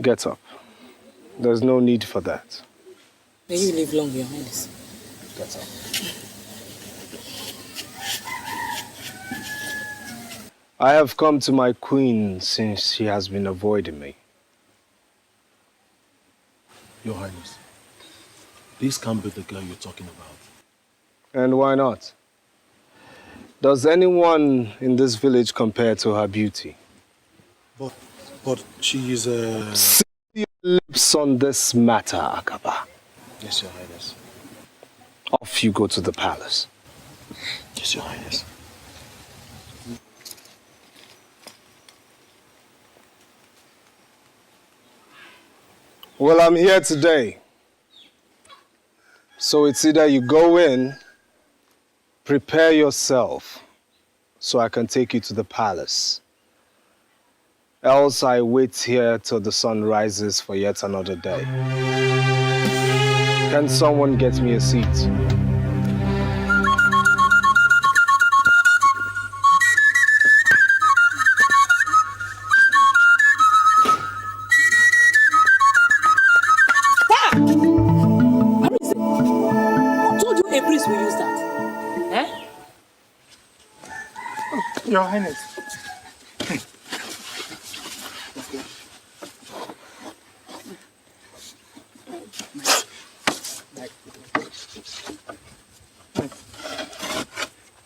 Get up. There's no need for that. May you live long, Your Highness. Get up. I have come to my queen since she has been avoiding me. Your Highness, this can't be the girl you're talking about. And why not? Does anyone in this village compare to her beauty? But she is a... Seal your lips on this matter, Akaba. Yes, Your Highness. Off you go to the palace. Yes, Your Highness. Well, I'm here today. So it's either you go in, prepare yourself, so I can take you to the palace. Else I wait here till the sun rises for yet another day. Can someone get me a seat? Your Highness.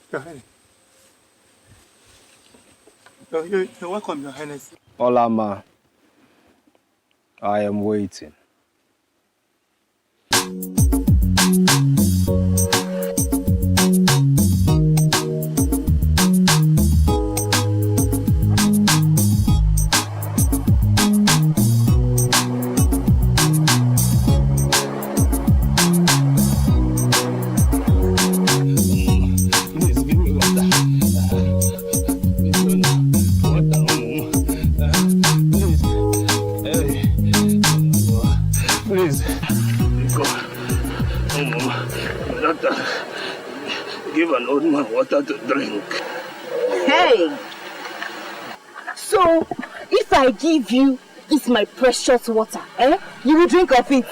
Your Highness. You're welcome, Your Highness. Olama, I am waiting. Give an old man water to drink. Hey! So, if I give you this my precious water, you will drink of it?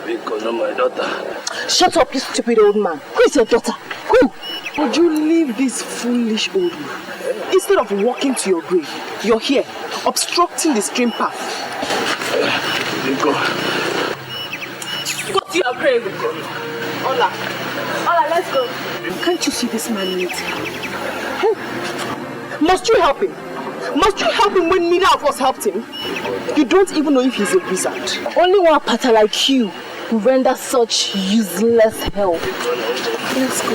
Because of my daughter. Shut up, you stupid old man. Who is your daughter? Who? Would you leave this foolish old man? Instead of walking to your grave, you're here, obstructing the stream path. Go to your grave. Ola, let's go. Can't you see this man needs help? Must you help him? Must you help him when neither of us helped him? You don't even know if he's a wizard. Only one pattern like you who render such useless help. Let's go.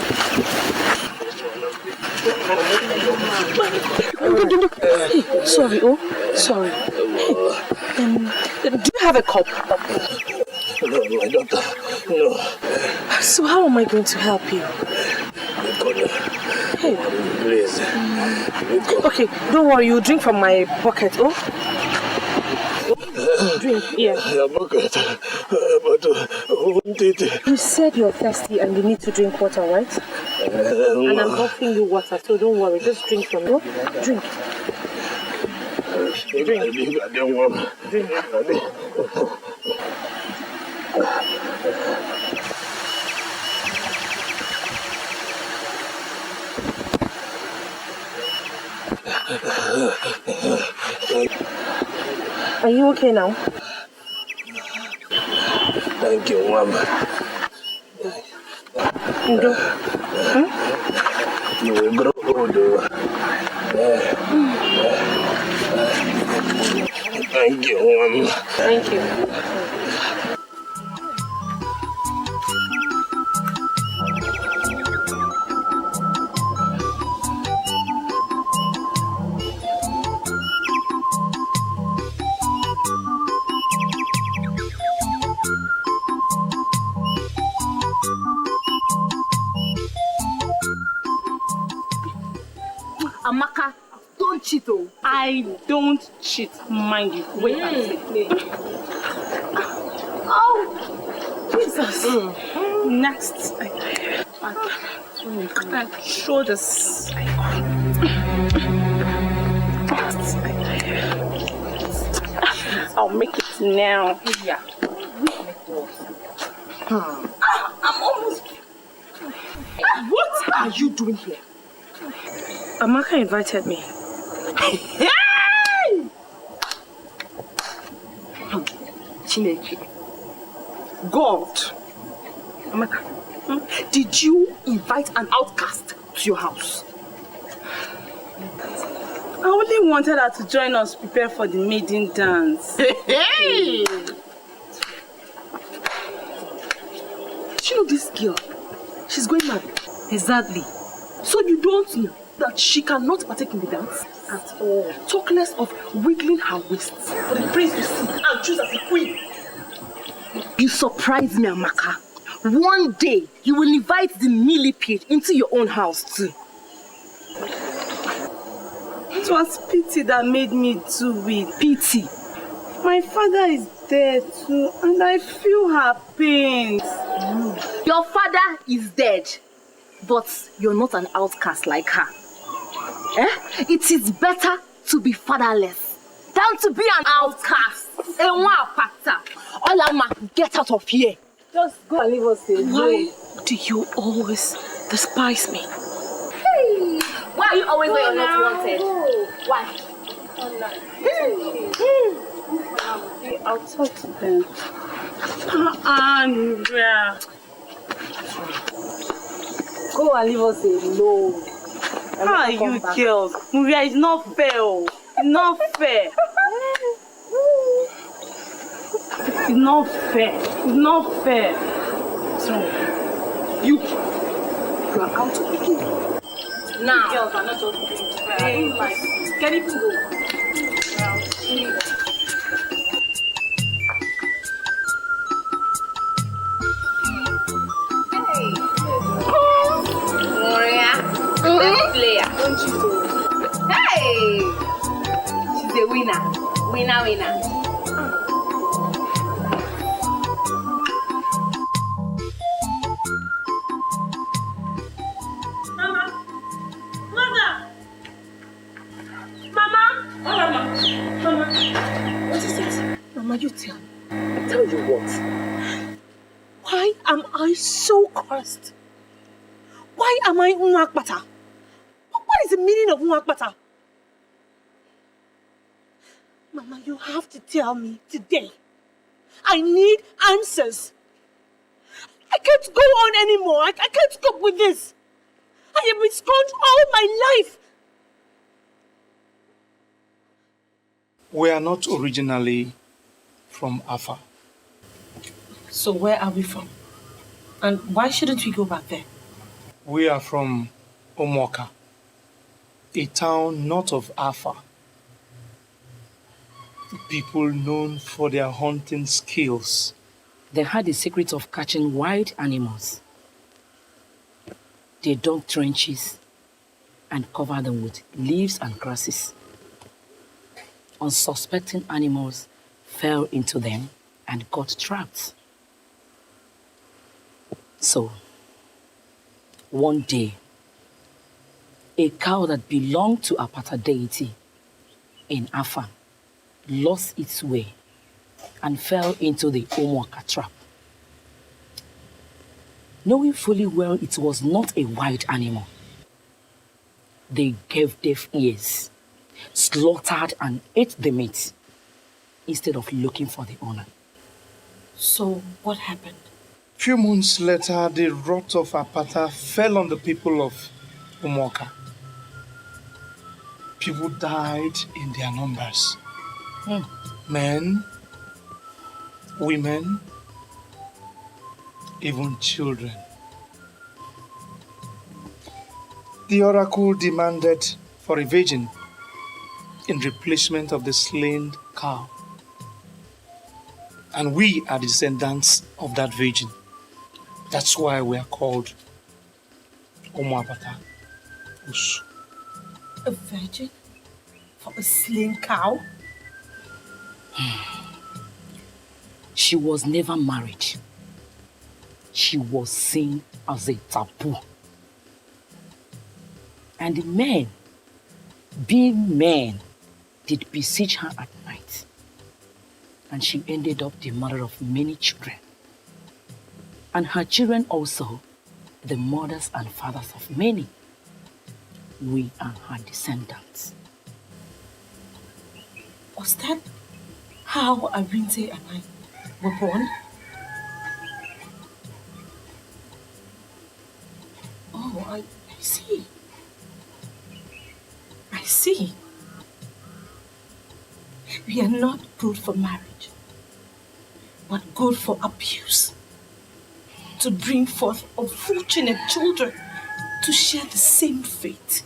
Sorry, sorry. Do you have a cup? No, my daughter, no. So how am I going to help you? Hey. Please. Okay, don't worry, you drink from my bucket, Drink, yeah. Your bucket, but won't it? You said you're thirsty and you need to drink water, right? And I'm offering you water, so don't worry, just drink from it. Drink. Drink. I don't want. Drink. Are you okay now? Thank you, Mom. You will grow older. Thank you, Mom. Thank you. Amaka, don't cheat, I don't cheat, mind you. Wait and see. Oh, Jesus. Next, show this. I'll make it now. Yeah. I'm almost... What are you doing here? Amaka invited me. Hey! Chineke. God. Amaka, did you invite an outcast to your house? I only wanted her to join us prepare for the maiden dance. Hey! You know this girl? She's going mad. Exactly. So you don't know that she cannot partake in the dance? At all. Talk less of wiggling her waists for the prince to see and choose as a queen. You surprise me, Amaka. One day, you will invite the millipede into your own house too. It was pity that made me do it. Pity. My father is dead too, and I feel her pain. Your father is dead, but you're not an outcast like her. It is better to be fatherless than to be an outcast. Olama, get out of here. Just go and leave us alone. Why do you always despise me? Hey, why are you always where you're not wanted? Why? I'll talk to them. Andrea. Go and leave us alone. How are you girls? Nuria, it's not fair. It's not fair. It's not fair. It's not fair. So, you are out of the game. Now, Girls are not just doing fair. Get it to go. Gloria, best player. Don't you do? Hey, she's a winner. Winner. What is it? Mama, you tell me. Tell you what? Why am I so cursed? Why am I Unwakbata? What is the meaning of Unwakbata? Mama, you have to tell me today. I need answers. I can't go on anymore. I can't cope with this. I have been scorned all my life. We are not originally from Afa. So where are we from? And why shouldn't we go back there? We are from Omoka, a town north of Afa. People known for their hunting skills. They had the secret of catching wild animals. They dug trenches and covered them with leaves and grasses. Unsuspecting animals fell into them and got trapped. So, one day, a cow that belonged to a Apata deity in Afa lost its way and fell into the Omoka trap. Knowing fully well it was not a wild animal, they gave deaf ears, slaughtered and ate the meat instead of looking for the owner. So what happened? Few months later, the wrath of Apata fell on the people of Omoka. People died in their numbers. Men, women, even children. The oracle demanded for a virgin in replacement of the slain cow. And we are descendants of that virgin. That's why we are called Omoabata Usu. A virgin? For a slain cow? She was never married. She was seen as a taboo. And the men, being men, did besiege her at night. and she ended up the mother of many children. And her children also, the mothers and fathers of many. We are her descendants. Was that how Arinte and I were born? Oh, I see. I see. We are not good for marriage, but good for abuse. To bring forth unfortunate children to share the same fate.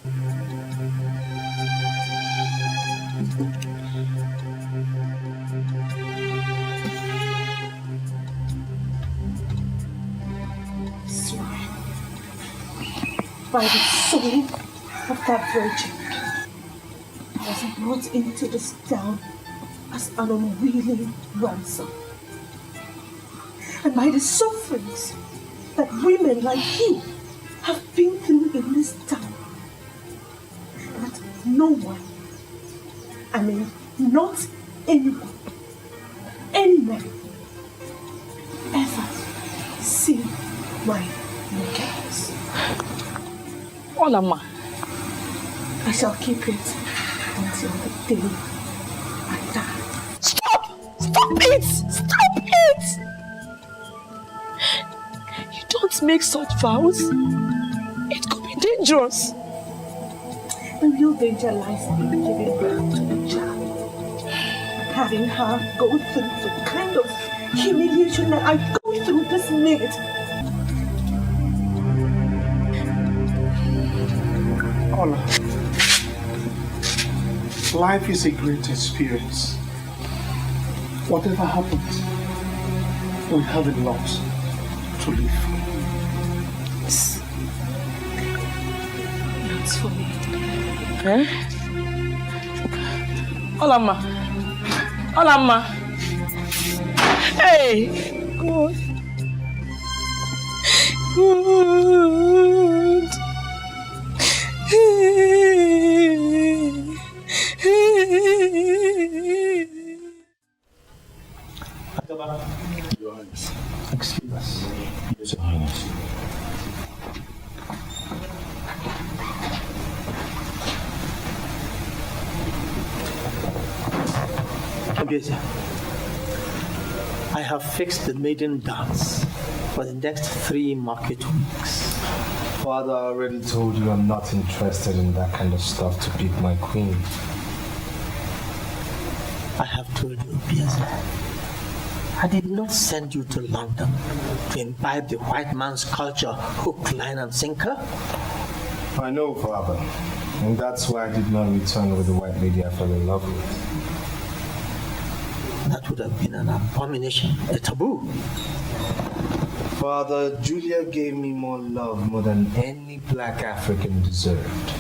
Swear by the soul of that virgin, I was brought into this town as an unwilling ransom. And by the sufferings that women like you have been through in this town, that no one, I mean not anyone, any man, ever see my nakedness. Olama, I shall keep it until the day I die. stop! Stop it! Stop it! You don't make such vows. It could be dangerous. The real danger lies in giving birth to a child. Having her go through the kind of humiliation that I go through this minute. Ola, life is a great experience. Whatever happens, we have a lot to live for. Not for me. Eh? Olama. Olama. Hey! God. God. Your Highness. Excuse us. Yes, Your Highness. Okay, I have fixed the maiden dance for the next 3 market weeks. Father, I already told you I'm not interested in that kind of stuff to pick my queen. I have told you, Biaza, I did not send you to London to imbibe the white man's culture, hook, line, and sinker. I know, Father. And that's why I did not return with the white lady I fell in love with. That would have been an abomination, a taboo. Father, Julia gave me more love more than any black African deserved.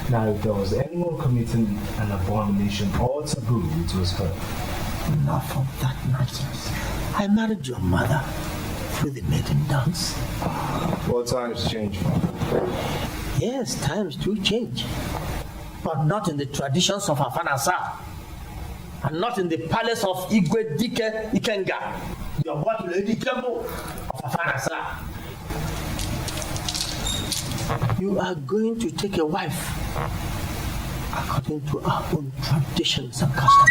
Now, if there was anyone committing an abomination or taboo, it was her. Enough of that nonsense. I married your mother through the maiden dance. Well, times change, Father. Yes, times do change. But not in the traditions of Afanasa. And not in the palace of Igwe Dike Ikenga. You are what Lady Kembo of Afanasa. You are going to take a wife according to our own traditions and customs.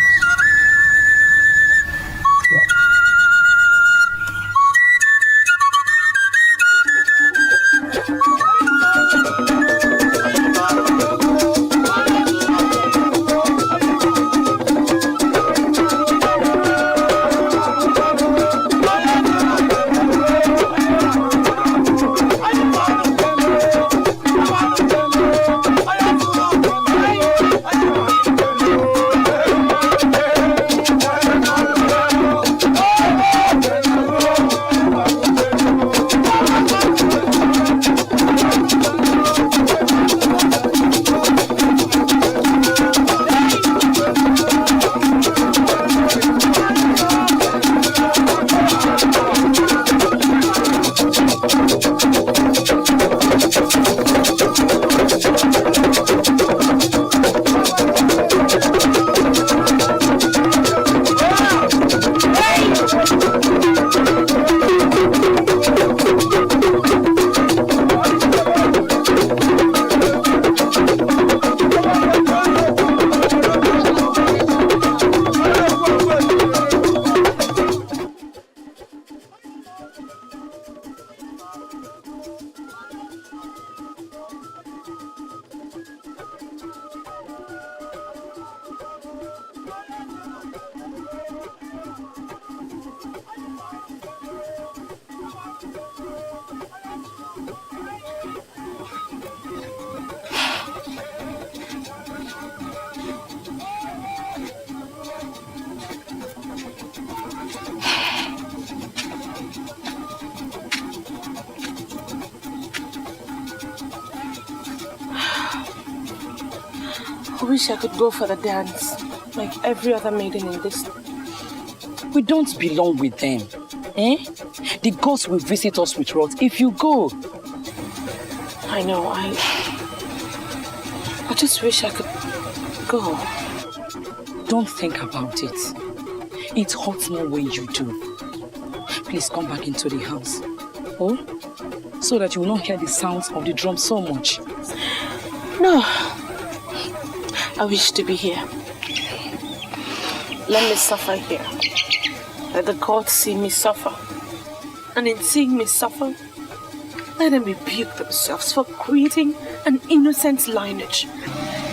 I wish I could go for the dance, like every other maiden in this. We don't belong with them. Eh? The ghosts will visit us with wrath if you go. I know, I just wish I could go. Don't think about it. It hurts more when you do. Please come back into the house. Oh? So that you will not hear the sounds of the drum so much. No. I wish to be here. Let me suffer here. Let the gods see me suffer. And in seeing me suffer, let them rebuke themselves for creating an innocent lineage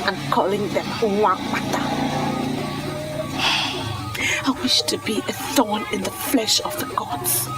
and calling them Wakmata. I wish to be a thorn in the flesh of the gods.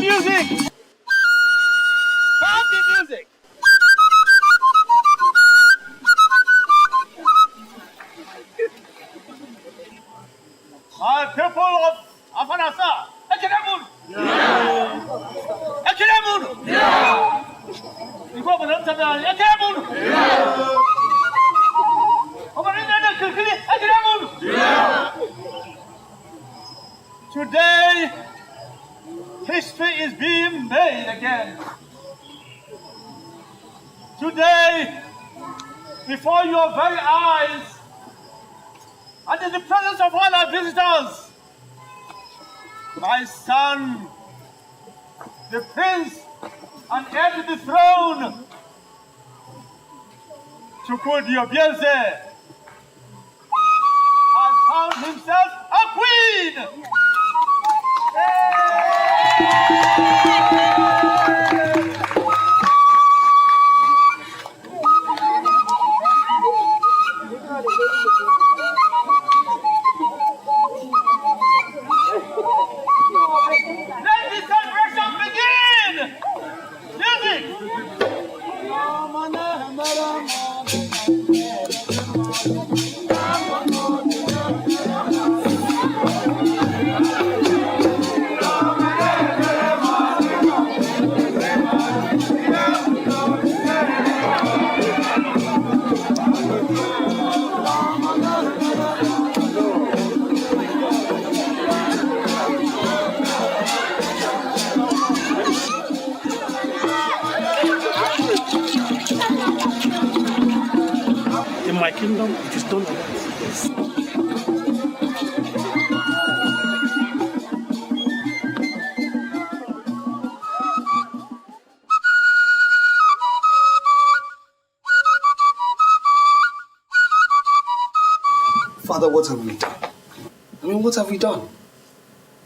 music! Stop the music! My people of Afanasa, Ekelemun! Ekelemun! Iko benar saja, Ekelemun! Pemerintah negeri, Ekelemun! Today, history is being made again. Today, before your very eyes, and in the presence of all our visitors, my son, the prince and heir to the throne, Chukwudi has found himself a queen! Let the celebration begin! Music! In my kingdom, it is done like this. Father, what have we done? What have we done?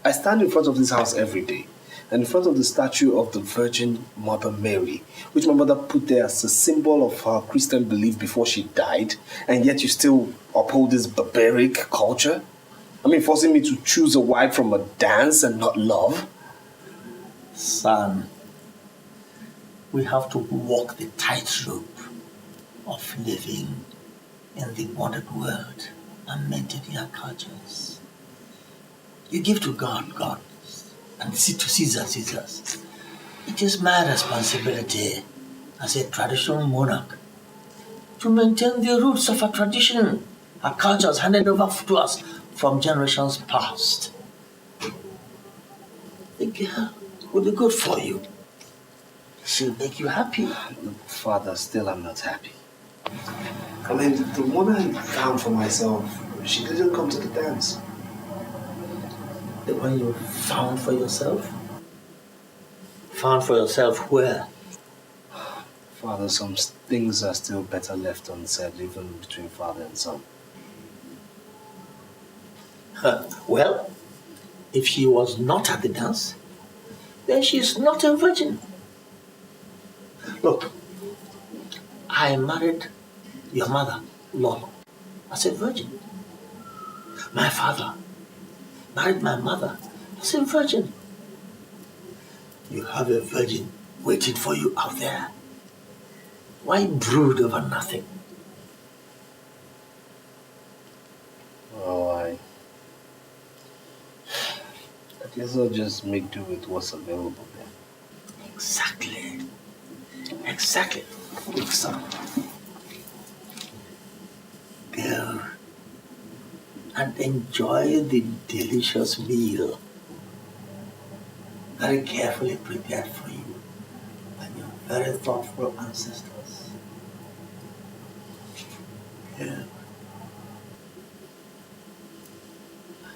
I stand in front of this house every day, and in front of the statue of the Virgin Mother Mary, which my mother put there as a symbol of her Christian belief before she died, and yet you still uphold this barbaric culture? Forcing me to choose a wife from a dance and not love? Son, we have to walk the tightrope of living in the modern world and maintaining our cultures. You give to God, God, and to Caesar, Caesar's. It is my responsibility as a traditional monarch to maintain the roots of our tradition, our cultures handed over to us from generations past. The girl will be good for you. She'll make you happy. Father, still I'm not happy. The woman I found for myself, she didn't come to the dance. The one you found for yourself? Found for yourself where? Father, some things are still better left unsaid, even between father and son. Well, if she was not at the dance, then she is not a virgin. Look, I married your mother, Olama, as a virgin. My father married my mother as a virgin. You have a virgin waiting for you out there. Why brood over nothing? Oh, I guess I'll just make do with what's available then. Exactly. Exactly. Look, son. Go and enjoy the delicious meal very carefully prepared for you by your very thoughtful ancestors. Yeah.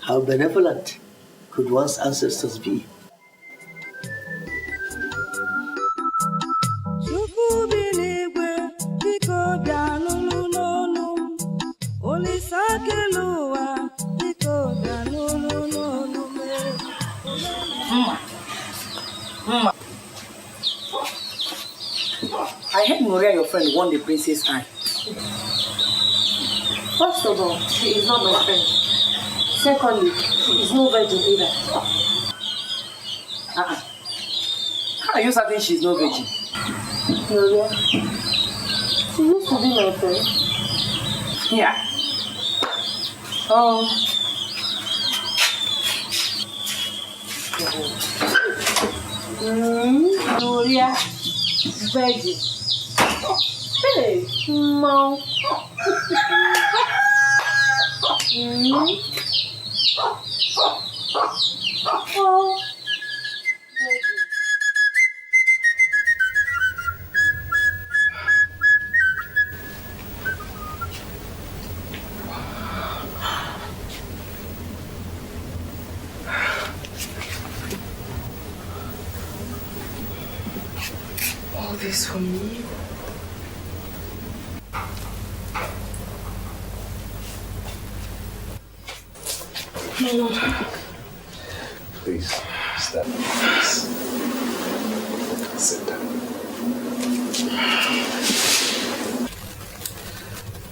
How benevolent could one's ancestors be? I heard Maria, your friend, won the princess eye. First of all, she is not my friend. Secondly, she is no virgin either. are you certain she's no virgin? Gloria, she used to be my friend. Yeah. Oh. Gloria, virgin. Hey, no. Oh. All this for me? My lord. Please, stand up, please. Sit down.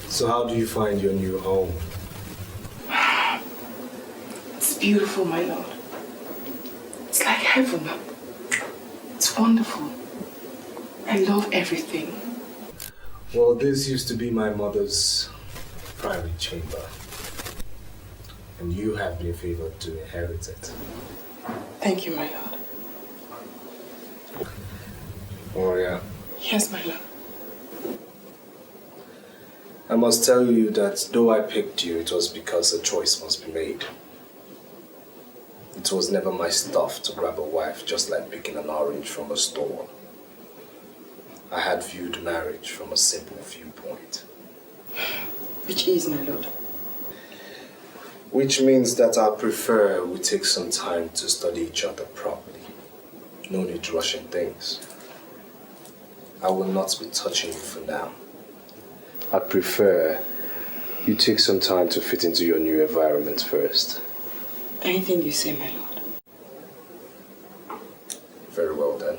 So how do you find your new home? It's beautiful, my lord. It's like heaven. It's wonderful. I love everything. Well, this used to be my mother's private chamber. And you have been favored to inherit it. Thank you, my lord. Gloria, Yes, my lord. I must tell you that though I picked you, it was because a choice must be made. It was never my stuff to grab a wife just like picking an orange from a store. I had viewed marriage from a simple viewpoint. Which is, my lord? Which means that I prefer we take some time to study each other properly. No need rushing things. I will not be touching you for now. I prefer you take some time to fit into your new environment first. Anything you say, my lord. Very well then.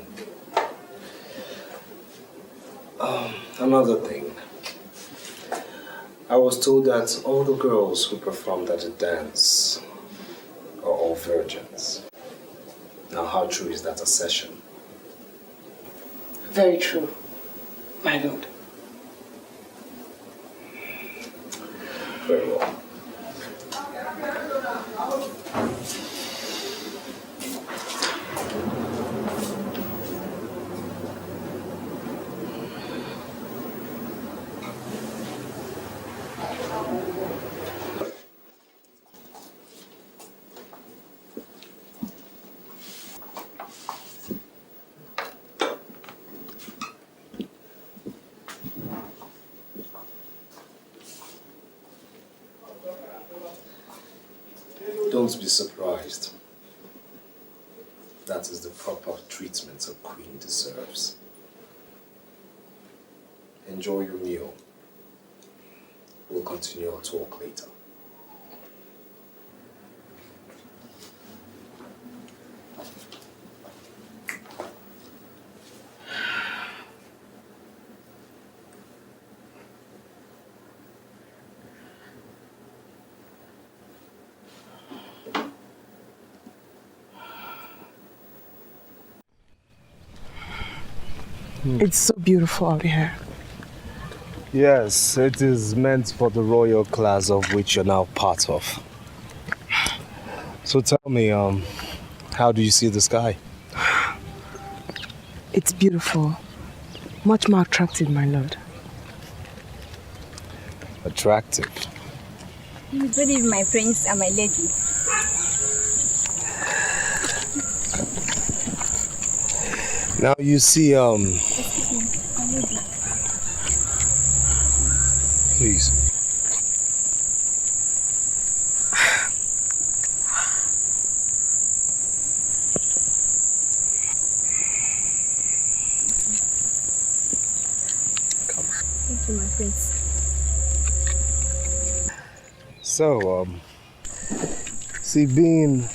Another thing. I was told that all the girls who performed at the dance are all virgins. Now, how true is that assertion? Very true, my lord. Very well. Don't be surprised. That is the proper treatment a queen deserves. Enjoy your meal. We'll continue our talk later. It's so beautiful out here. Yes, it is meant for the royal class of which you're now part of. So tell me, how do you see the sky? It's beautiful. Much more attractive, my lord. Attractive. Good evening, my prince and my lady. Now you see, please. Come. Thank you, my prince. So, see, being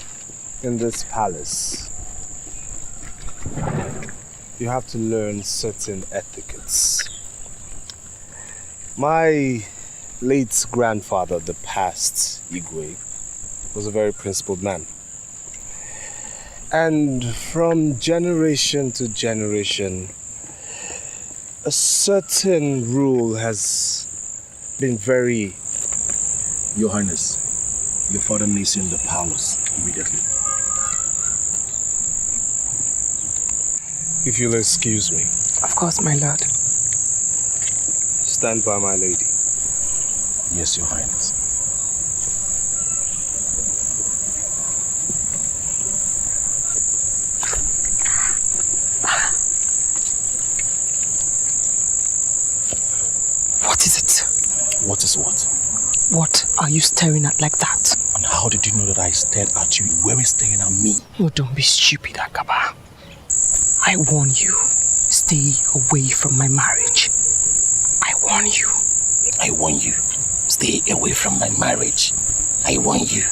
in this palace, you have to learn certain etiquettes. My late grandfather, the past Igwe, was a very principled man. And from generation to generation, a certain rule has been very... Your Highness, your father needs you in the palace immediately. If you'll excuse me. Of course, my lord. Stand by my lady. Yes, your Highness. What is it? What is what? What are you staring at like that? And how did you know that I stared at you? You weren't staring at me. Oh, don't be stupid, Agaba. I warn you, stay away from my marriage. I warn you. I warn you, stay away from my marriage. I warn you.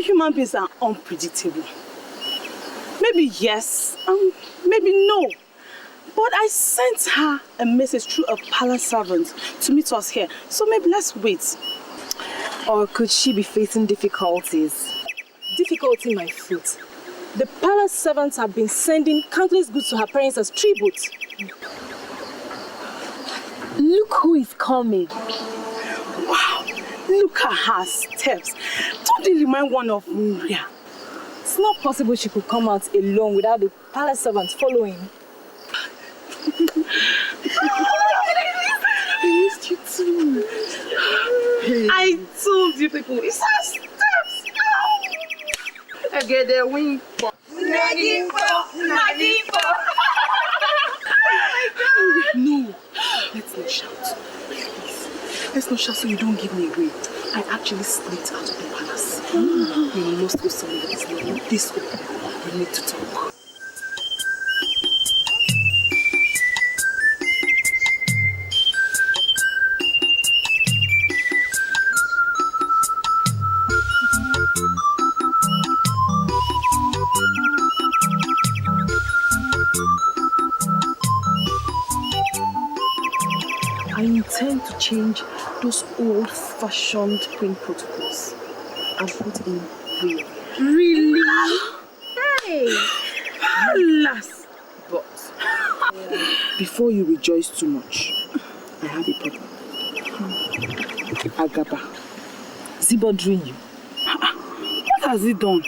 Human beings are unpredictable. Maybe yes, maybe no. But I sent her a message through a palace servant to meet us here. So maybe let's wait. Or could she be facing difficulties? Difficulty, my foot. The palace servants have been sending countless goods to her parents as tribute. Look who is coming. Wow. Look at her steps. Don't they remind one of Maria? It's not possible she could come out alone without the palace servants following. I missed you too. I told you people, it's her steps. I get the wing. No, let's not shout. Please. Let's not shout so you don't give me away. I actually slipped out of the palace. We must go somewhere that is not this open. We need to talk. I intend to change those old-fashioned queen protocols and put in real. Really? Hey! Alas! But before you rejoice too much, I have a problem. Agaba, is he bothering you? What has he done?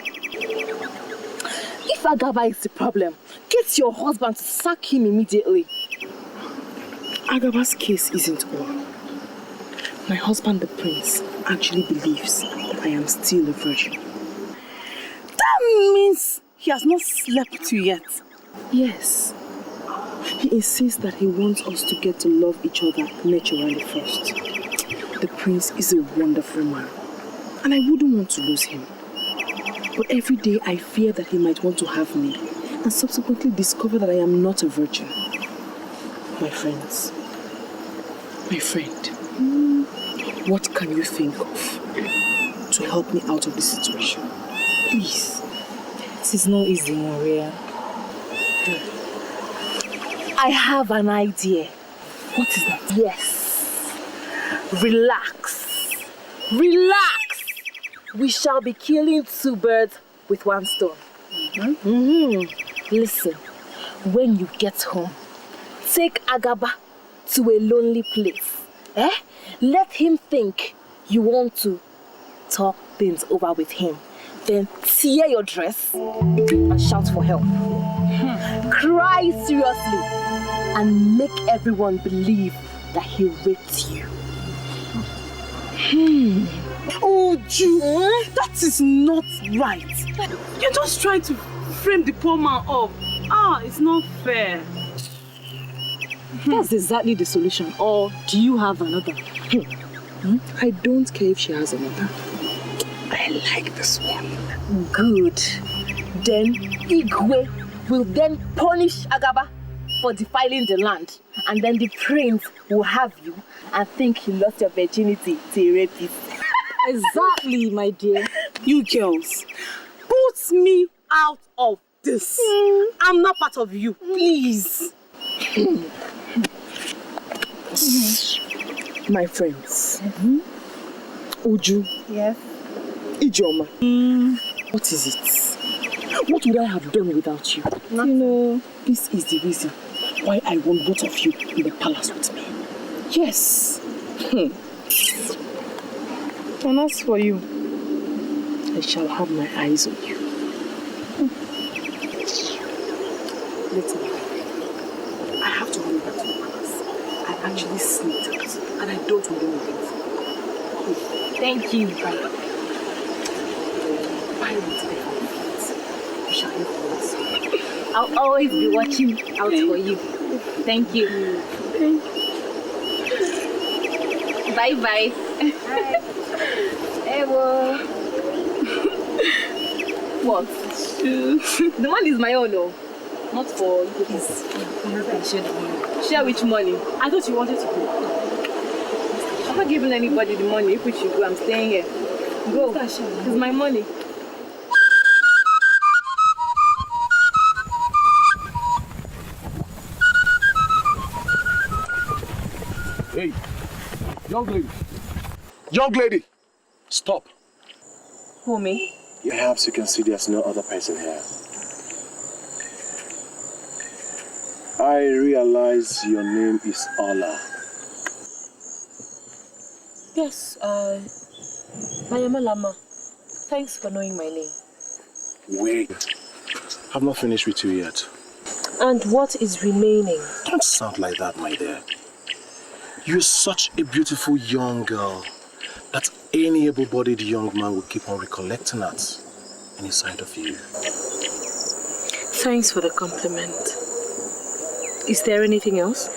If Agaba is the problem, get your husband to sack him immediately. Agaba's case isn't all. My husband, the prince, actually believes that I am still a virgin. That means he has not slept with you yet. Yes. He insists that he wants us to get to love each other naturally first. The prince is a wonderful man, and I wouldn't want to lose him. But every day I fear that he might want to have me, and subsequently discover that I am not a virgin. My friends, my friend, what can you think of to help me out of this situation? Please. This is not easy, Maria. I have an idea. What is that? Yes. Relax. Relax. We shall be killing two birds with one stone. Listen, when you get home, take Agaba to a lonely place. Let him think you want to talk things over with him. Then tear your dress and shout for help. Cry seriously and make everyone believe that he raped you. Oh, Ju, that is not right. You're just trying to frame the poor man up. It's not fair. That's exactly the solution. Or do you have another? I don't care if she has another. I like this one. Good. Then Igwe will then punish Agaba for defiling the land. And then the prince will have you and think he lost your virginity to a rapist. Exactly, my dear. You girls, put me out of this. I'm not part of you, please. My friends. Uju. Yes. Ijoma. What is it? What would I have done without you? Nothing. You know, this is the reason why I want both of you in the palace with me. Yes. And as for you, I shall have my eyes on you. Listen, I have to run back to the palace. I actually sneaked out and I don't want anything. Thank you. Bye. Bye. We shall hear from us. I'll always be watching out for you. Thank you. Bye. Bye. Ewo. What? The money is my own, though. Not for you. Share which money? I thought you wanted to go. I'm not giving anybody the money. If we should go, I'm staying here. Go. It's my money. Hey, young lady. Young lady, stop. Who, me? Perhaps you can see there's no other person here. I realize your name is Ola. Yes, I am Olama. Thanks for knowing my name. Wait, I've not finished with you yet. And what is remaining? Don't sound like that, my dear. You're such a beautiful young girl that any able-bodied young man will keep on recollecting at any side of you. Thanks for the compliment. Is there anything else?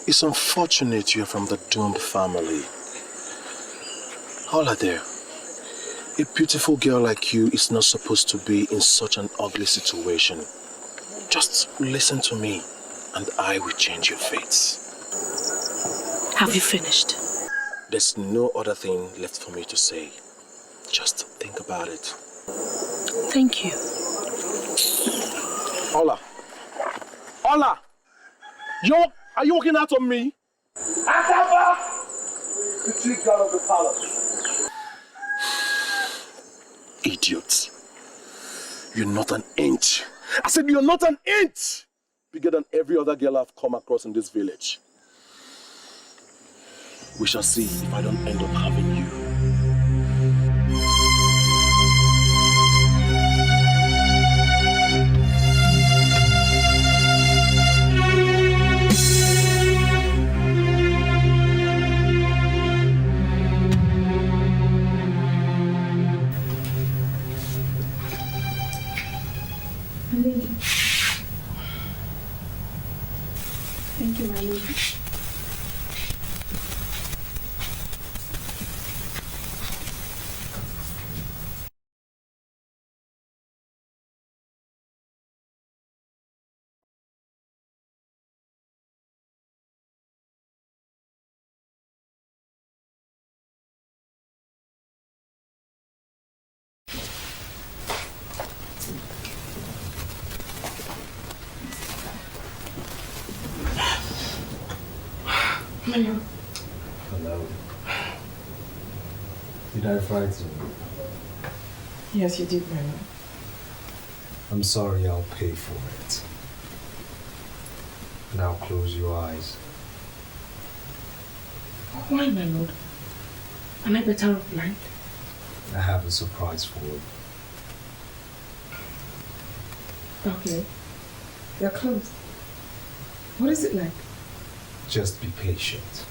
It's unfortunate you're from the doomed family. Hola there. A beautiful girl like you is not supposed to be in such an ugly situation. Just listen to me and I will change your fates. Have you finished? There's no other thing left for me to say. Just think about it. Thank you. Ola! Ola! Are you walking out on me? Akaba! The chief guard of the palace. Idiot. You're not an inch. I said you're not an inch bigger than every other girl I've come across in this village. We shall see if I don't end up having you. Thank you, my lady. Hello. Hello. Did I frighten you? Yes, you did, my lord. I'm sorry, I'll pay for it. Now close your eyes. Why, my lord? Am I better off blind? I have a surprise for you. Okay. They're closed. What is it like? Just be patient.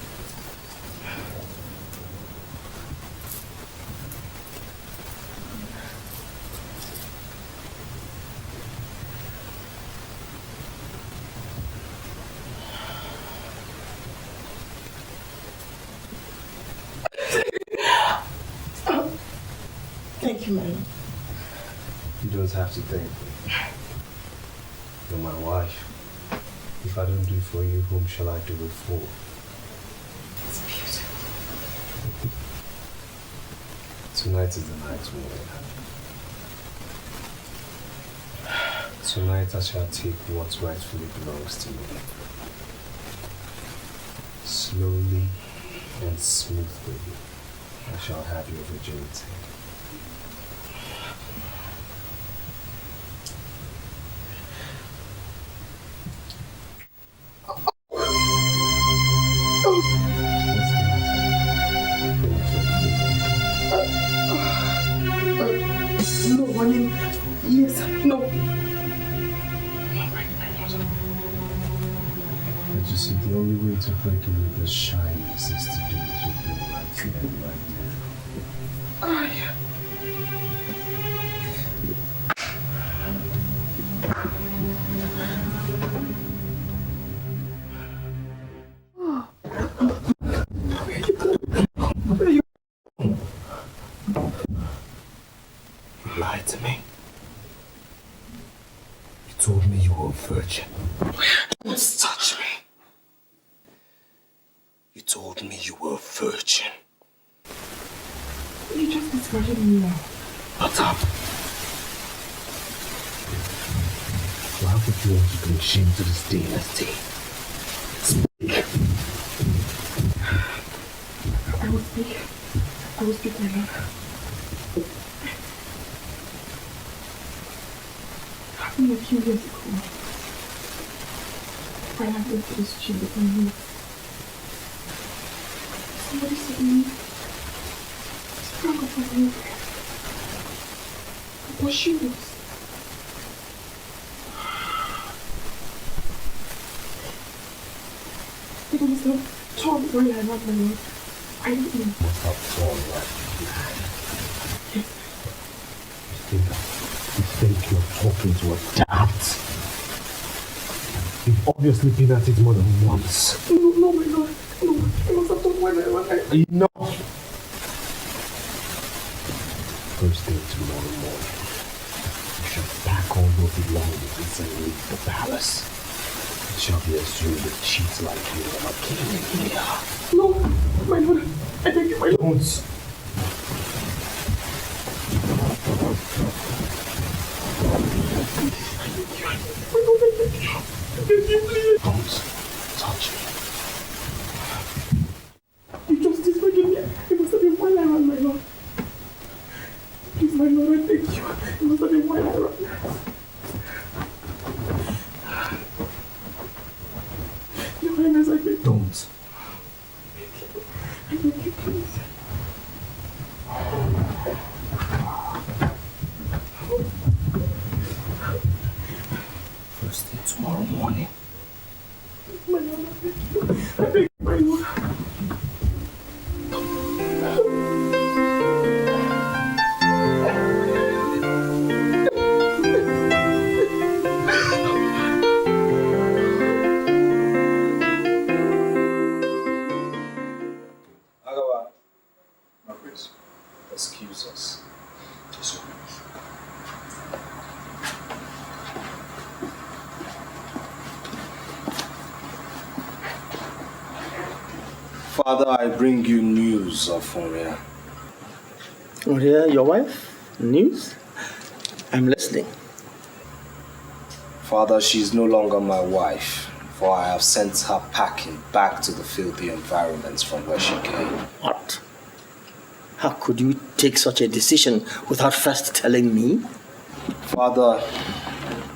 Thank you, my lord. You don't have to thank me. You're my wife. If I don't do it for you, whom shall I do it for? It's beautiful. Tonight is the night, woman. Tonight I shall take what rightfully belongs to me. Slowly and smoothly, I shall have your virginity. No, I mean, yes, no. But you see, the only way to break away the shyness is to do it with me right here and right now. You lied to me. You told me you were a virgin. Don't touch me. You told me you were a virgin. You just discouraged me now. Shut up. Why would you want to bring shame to this dynasty? Speak. I will speak. I will speak, my love. A few years ago, I had went to this gym with my mom. Somebody suddenly sprang up my nowhere. But she was. It was a tall boy I love, my love. I didn't know. What's that tall like? Yes. You think you're talking to a dad? You've obviously been at it more than once. No, my lord. No, I must have done when I... Enough! First thing tomorrow morning, you shall pack all your belongings and leave the palace. It shall be assumed that cheats like you never came in here. No, my lord. I beg you, my lord. Don't! Don't touch me. You just disforgive me. It must have been while I ran, my lord. Please, my lord, I thank you. It must have been while I ran. Your Highness, I beg. Don't. I beg you, please. First thing tomorrow morning. My lord, I beg you. I beg you, my lord. Agawa, my prince, excuse us. Yes, Father, I bring you news of Oria. Oria, your wife? News? I'm listening. Father, she is no longer my wife, for I have sent her packing back to the filthy environments from where she came. What? How could you take such a decision without first telling me? Father,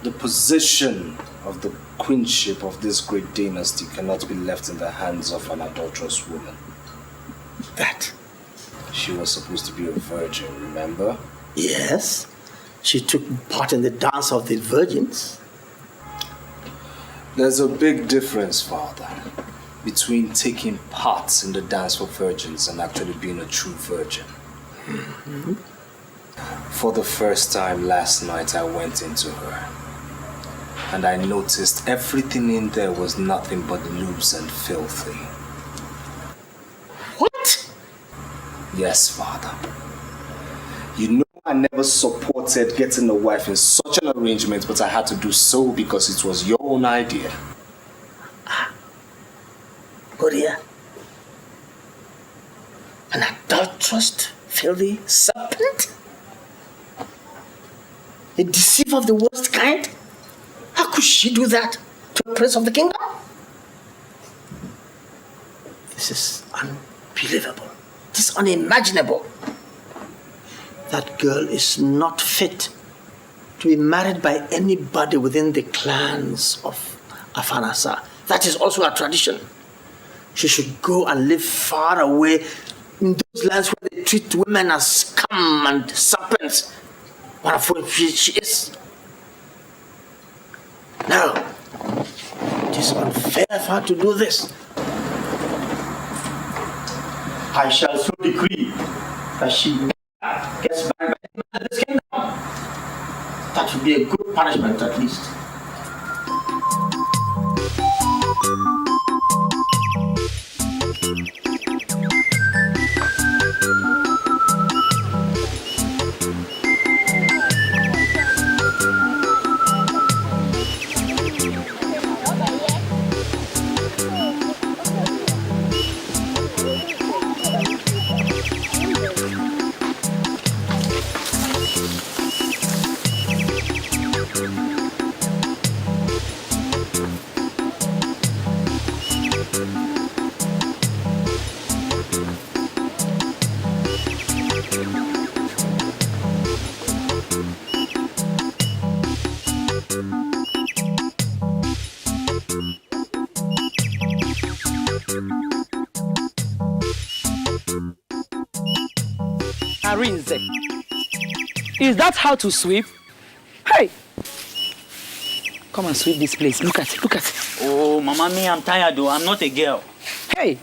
the position of the queenship of this great dynasty cannot be left in the hands of an adulterous woman. That? She was supposed to be a virgin, remember? Yes. She took part in the dance of the virgins. There's a big difference, Father, between taking part in the dance for virgins and actually being a true virgin. Mm-hmm. For the first time last night, I went into her. And I noticed everything in there was nothing but loose and filthy. What? Yes, Father. You know I I never supported getting a wife in such an arrangement, but I had to do so because it was your own idea. Gloria, an adulterous, filthy serpent? A deceiver of the worst kind? How could she do that to a prince of the kingdom? This is unbelievable. It is unimaginable. That girl is not fit to be married by anybody within the clans of Afanasa. That is also a tradition. She should go and live far away in those lands where they treat women as scum and serpents. One of which she is. No. It is unfair for her to do this. I shall so decree that she gets married by this kingdom. That would be a good punishment at least. Arinze, is that how to sweep? Hey! Come and sweep this place. Look at it, look at it. Oh, Mama, me, I'm tired though. I'm not a girl. Hey!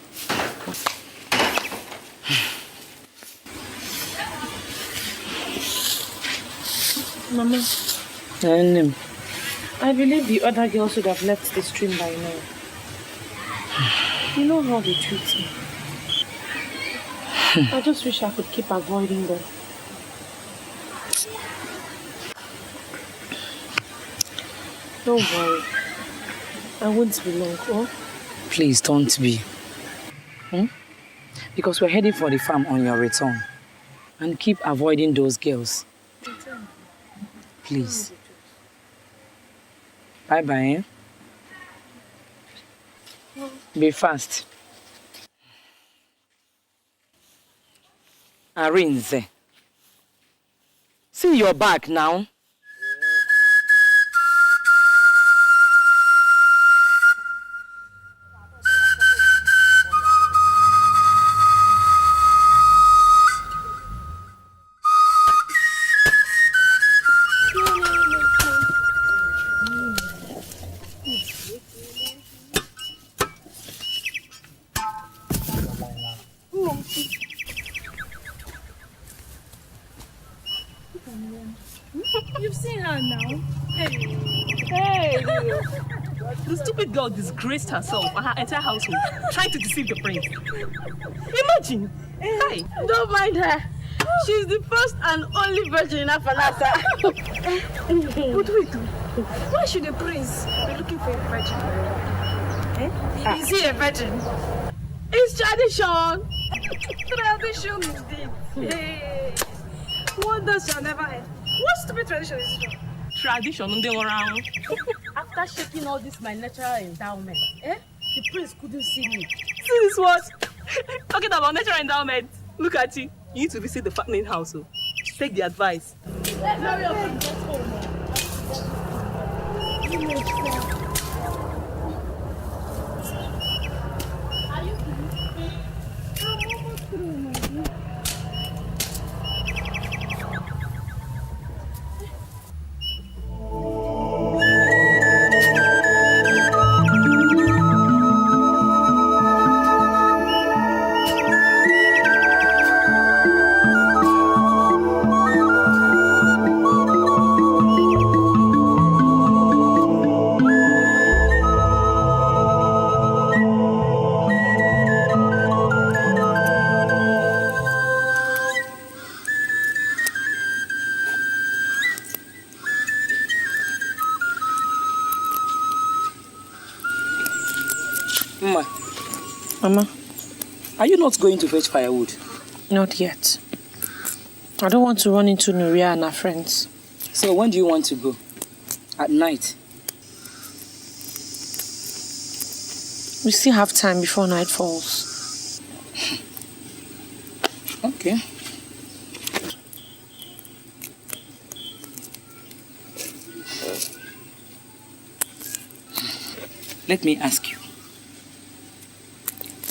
Mama, I believe the other girls should have left the stream by now. You know how they treat me. I just wish I could keep avoiding them. Don't worry. I won't be long, oh? Please don't be. Because we're heading for the farm on your return. And keep avoiding those girls. Please. Bye-bye, Be fast. Arinze. See your back now. You've seen her now. Hey! The stupid girl disgraced herself and her entire household, trying to deceive the prince. Imagine! Hey! Don't mind her. She's the first and only virgin in Afanasa. But wait, why should the prince be looking for a virgin? Is he a virgin? It's tradition. Tradition indeed. Hey. Wonders shall never end. What stupid tradition is this? Tradition, around. After shaking all this my natural endowment, the prince couldn't see me. See this what? Talking about natural endowment. Look at you. You need to visit the fattening house. So. Take the advice. Let's hurry up and get home. Are you kidding? I'm almost through, my dear. Mama. Are you not going to fetch firewood? Not yet. I don't want to run into Nuria and her friends. So when do you want to go? At night? We still have time before night falls. Okay. Let me ask you.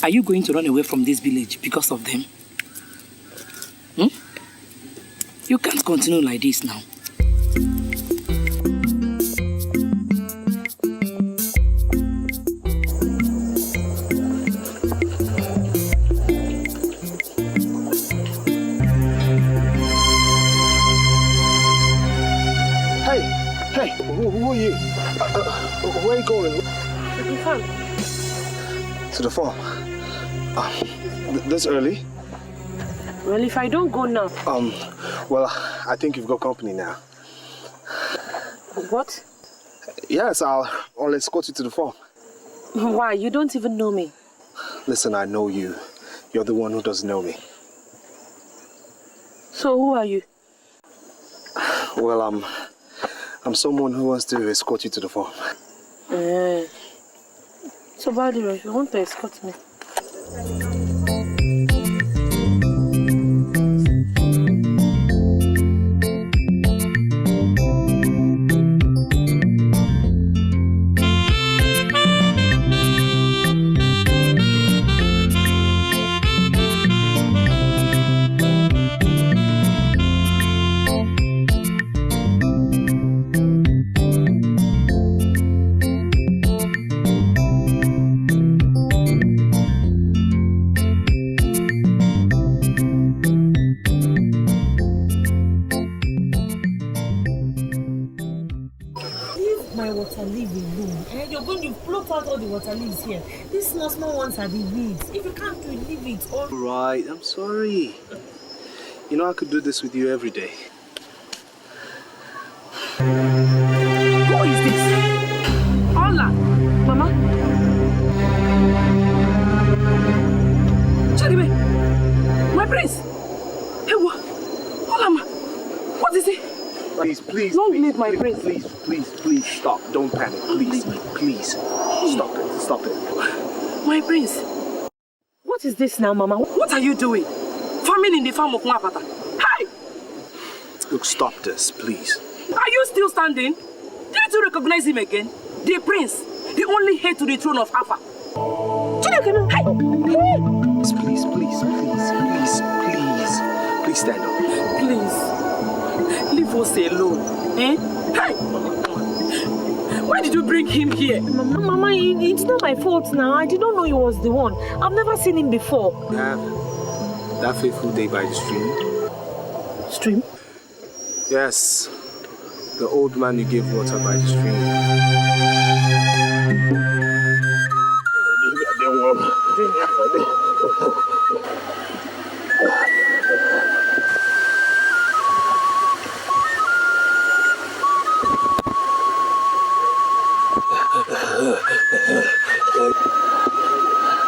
Are you going to run away from this village because of them? You can't continue like this now. Hey, who are you? Where are you going? To the farm. To the farm? This early? Well, if I don't go now... Well, I think you've got company now. What? Yes, I'll escort you to the farm. Why? You don't even know me. Listen, I know you. You're the one who doesn't know me. So who are you? Well, I'm someone who wants to escort you to the farm. So, by the way, you want to escort me? Water leaves here. These small ones are the weeds. If you can't do it, leave it. Or... Right, I'm sorry. You know I could do this with you every day. Who is this? Ola! Mama? Charibe! My prince! Hey, what? Olama! What is it? Please, don't leave my prince. Please, stop. Don't panic. Please. Stop it. My prince. What is this now, Mama? What are you doing? Farming in the farm of Mwapata. Hi! Look, stop this, please. Are you still standing? Didn't you recognize him again? The prince, the only heir to the throne of Afa. Please stand up. Please, leave us alone. Eh? Hey! Why did you bring him here? Mama, it's not my fault now. I didn't know he was the one. I've never seen him before. That fateful day by the stream. Stream? Yes. The old man you gave water by the stream.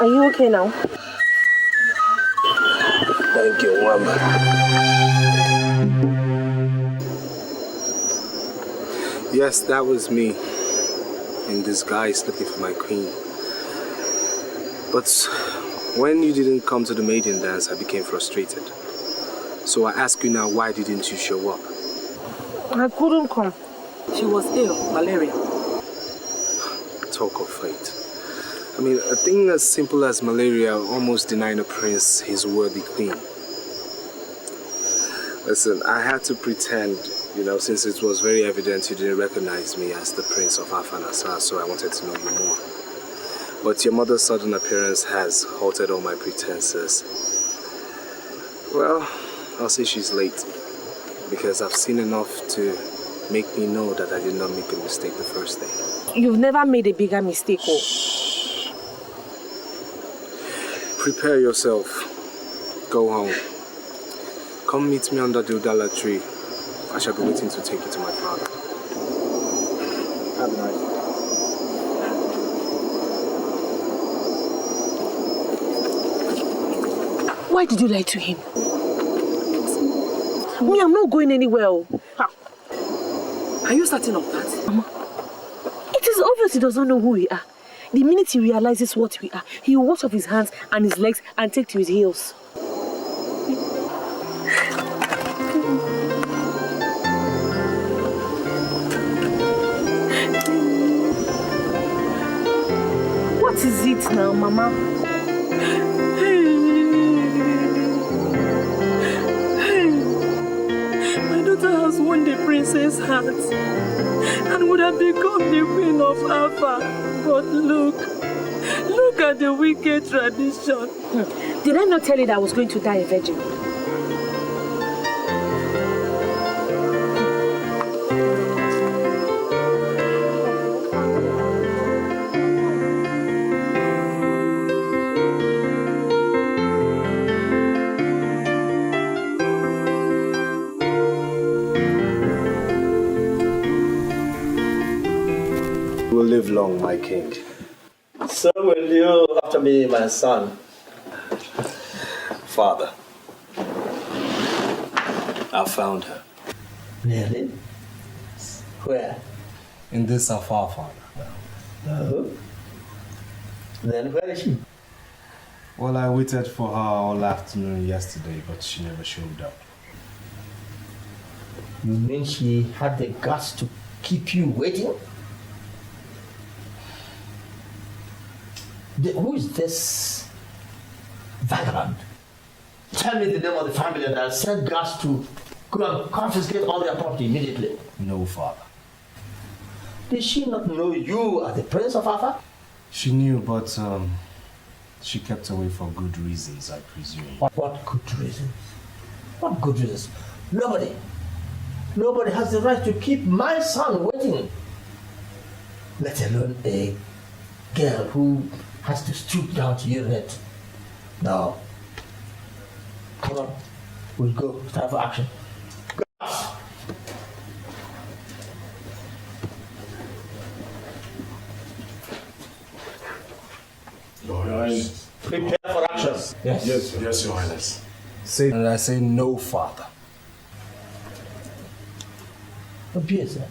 Are you okay now? Thank you, Mama. Yes, that was me. In disguise looking for my queen. But when you didn't come to the maiden dance, I became frustrated. So I ask you now, why didn't you show up? I couldn't come. She was ill, malaria. Talk of fate. I mean, a thing as simple as malaria almost denying a prince his worthy queen. Listen, I had to pretend, since it was very evident you didn't recognize me as the prince of Afanasa, so I wanted to know you more. But your mother's sudden appearance has halted all my pretenses. Well, I'll say she's late, because I've seen enough to make me know that I did not make a mistake the first day. You've never made a bigger mistake, oh. Prepare yourself. Go home. Come meet me under the Udala tree. I shall be waiting to take you to my father. Have a nice day. Why did you lie to him? Me, I'm not going anywhere. Are you certain of that? Mama, it is obvious he does not know who we are. The minute he realizes what we are, he will wash off his hands and his legs and take to his heels. What is it now, Mama? My daughter has won the princess' heart and would have become the queen of Alpha. But look at the wicked tradition. Did I not tell you that I was going to die a virgin? Live long, my king. So will you after me, my son. Father, I found her. Really? Where? In this afar, Father. Oh. Then where is she? Well, I waited for her all afternoon yesterday, but she never showed up. You mean she had the guts to keep you waiting? Who is this vagabond? Tell me the name of the family that I'll send guards to go and confiscate all their property immediately. No, Father. Did she not know you are the Prince of Alpha? She knew, but she kept away for good reasons, I presume. What good reasons? What good reasons? Nobody has the right to keep my son waiting. Let alone a girl who has to stoop down to urinate. Now, come on, we'll go. It's time for action. Your Highness. Prepare for action. Yes, Your Highness. And I say no, Father. Appear, sir.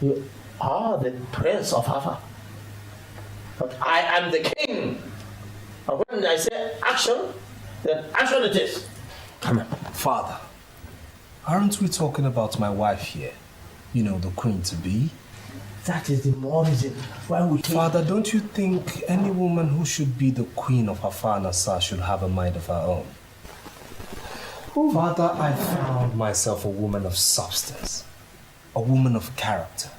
You are the Prince of Alpha. But I am the king. And when I say action, then action it is. Come on. Father, aren't we talking about my wife here? You know, the queen to be? That is the more reason why we take... Father, don't you think any woman who should be the queen of Afar Nassar should have a mind of her own? Oh. Father, I found myself a woman of substance, a woman of character,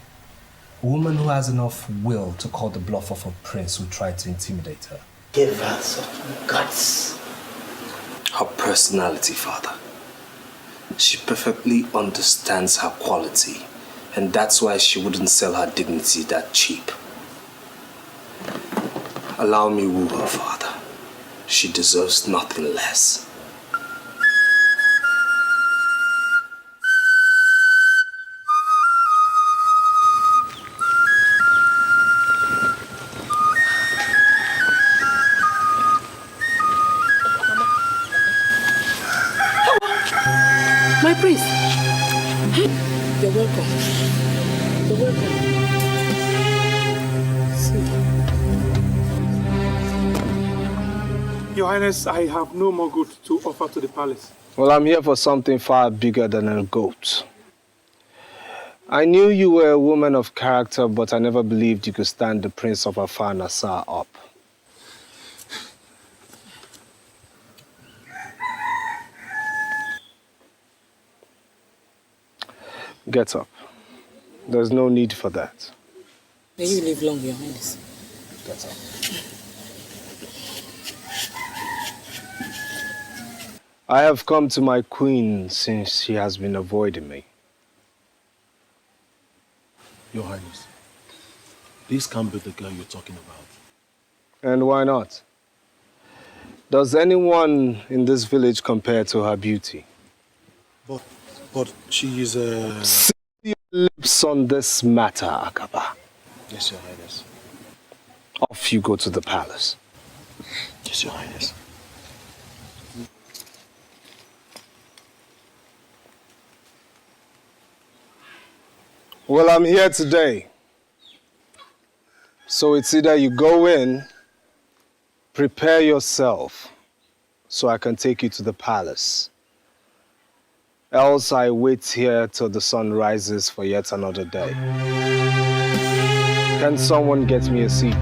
a woman who has enough will to call the bluff of a prince who tried to intimidate her. Give her some guts. Her personality, Father. She perfectly understands her quality, and that's why she wouldn't sell her dignity that cheap. Allow me woo her, Father. She deserves nothing less. My prince. You're welcome. You're welcome. Your Highness, I have no more goods to offer to the palace. Well, I'm here for something far bigger than a goat. I knew you were a woman of character, but I never believed you could stand the Prince of Afar Nassar up. Get up. There's no need for that. May you live long, Your Highness. Get up. I have come to my queen since she has been avoiding me. Your Highness, this can't be the girl you're talking about. And why not? Does anyone in this village compare to her beauty? But she is a... Seal your lips on this matter, Akaba. Yes, Your Highness. Off you go to the palace. Yes, Your Highness. Well, I'm here today. So it's either you go in, prepare yourself, so I can take you to the palace. Else I wait here till the sun rises for yet another day. Can someone get me a seat?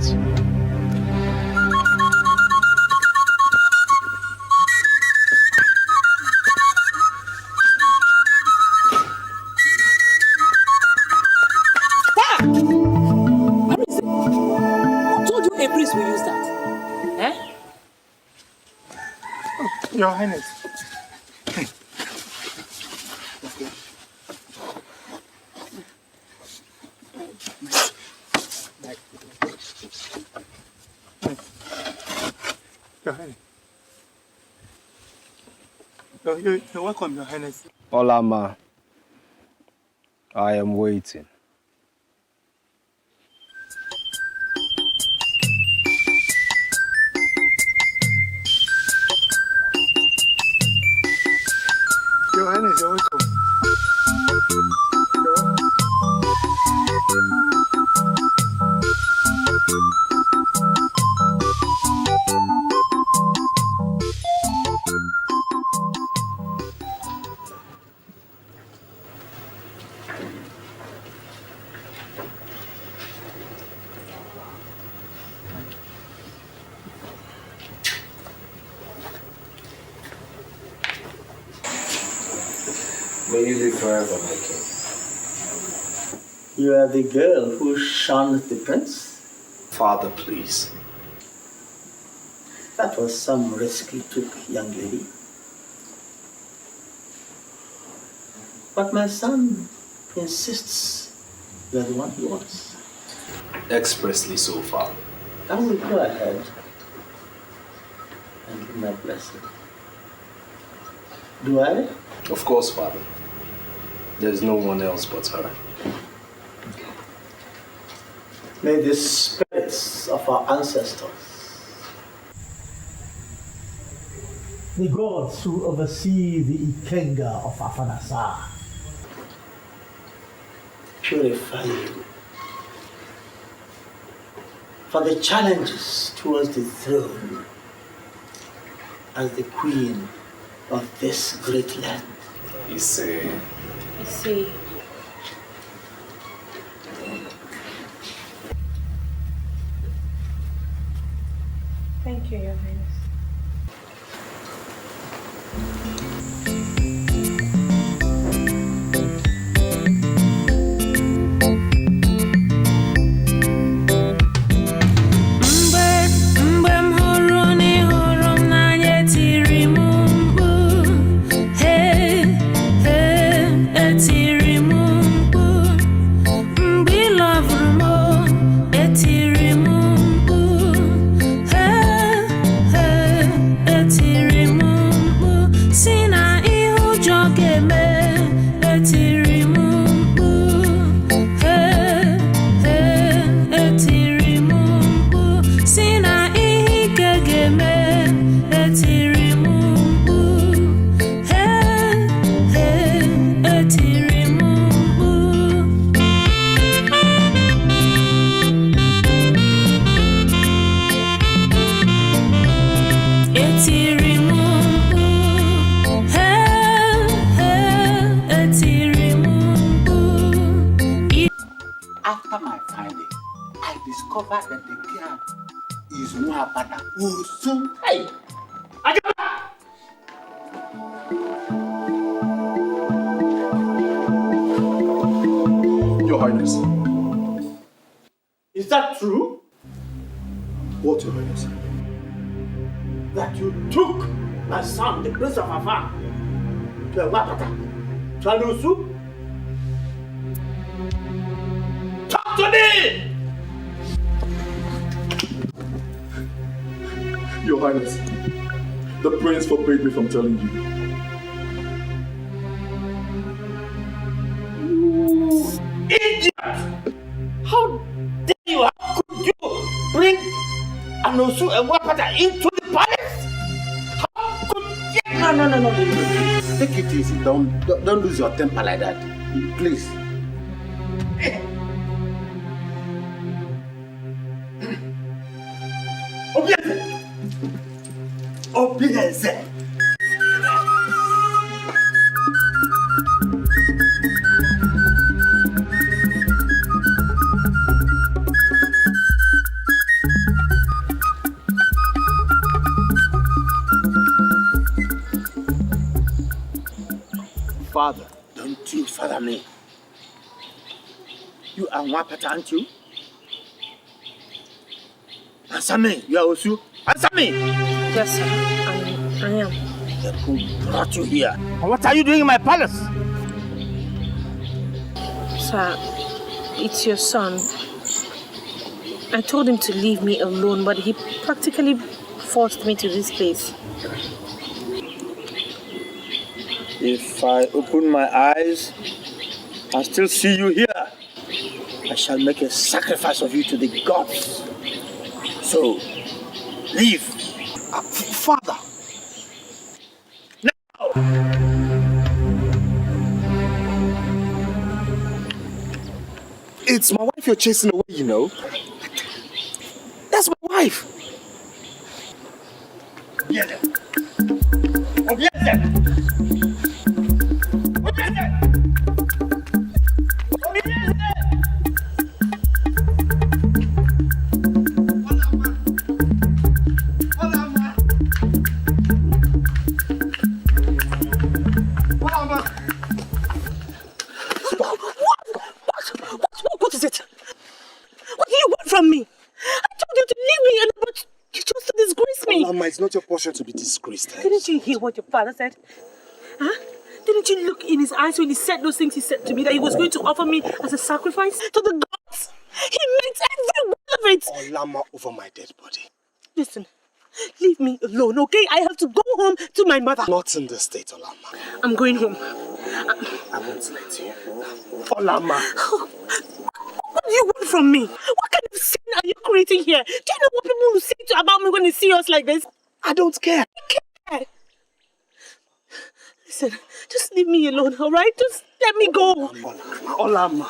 Your Highness. Your Highness. You're welcome, Your Highness. Olama, I am waiting. Your Highness, you're welcome. May you live forever, my king. You are the girl who shunned the prince? Father, please. That was some risk you took, young lady. But my son insists you are the one he wants. Expressly so, Father. I will go ahead and give my blessing. Do I? Of course, Father. There's no one else but her. May the spirits of our ancestors, the gods who oversee the Ikenga of Afanasa, purify you for the challenges towards the throne as the queen of this great land. You say. I see. Thank you, Your Highness. After my finding, I discovered that the girl is Nwapata Usu. Hey! Your Highness. Is that true? What, Your Highness? That you took my son, the Prince of Afar, to Nwapata, to Usu? Talk to me! Your Highness, the prince forbade me from telling you. You idiot! How dare you? How could you bring Anosu and Nwapata into the palace? How could you? No. Take it easy. Don't lose your temper like that. Please. Father. Don't you father me. You are Wapata, aren't you? Answer me, you are Osu. Answer me! Yes, sir. I am. Then who brought you here? And what are you doing in my palace? Sir, it's your son. I told him to leave me alone, but he practically forced me to this place. If I open my eyes and still see you here, I shall make a sacrifice of you to the gods. So, leave. Father! Now! It's my wife you're chasing away, you know. That's my wife. Obieze! Obieze! What is it? What do you want from me? I told you to leave me, but you chose to disgrace me. Olama, it's not your portion to be disgraced. Didn't you hear what your father said? Huh? Didn't you look in his eyes when he said those things he said to me, that he was going to offer me as a sacrifice to the gods? He meant every word of it. Olama over my dead body. Listen, leave me alone, okay? I have to go home to my mother. Not in this state, Olama. I'm going home. I won't let you. Olama. What do you want from me? What kind of sin are you creating here? Do you know what people will say about me when they see us like this? I don't care. I care. Listen, just leave me alone, alright? Just let me go. Olama.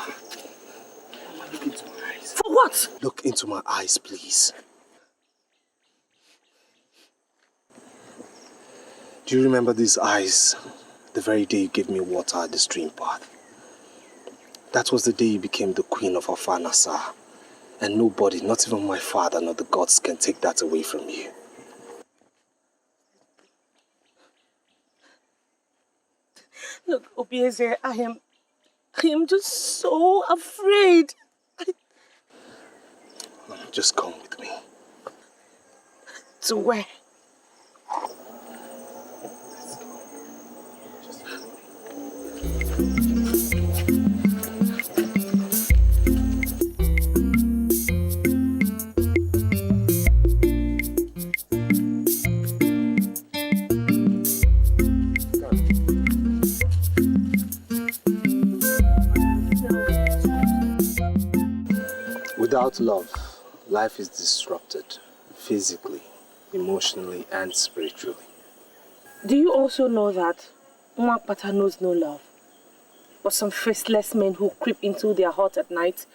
Look into my eyes. For what? Look into my eyes, please. Do you remember these eyes the very day you gave me water at the stream path? That was the day you became the queen of Afanasa. And nobody, not even my father nor the gods, can take that away from you. Look, Obieze, I am just so afraid. Just come with me. To where? Without love, life is disrupted, physically, emotionally, and spiritually. Do you also know that Mwakpata knows no love, but some faceless men who creep into their heart at night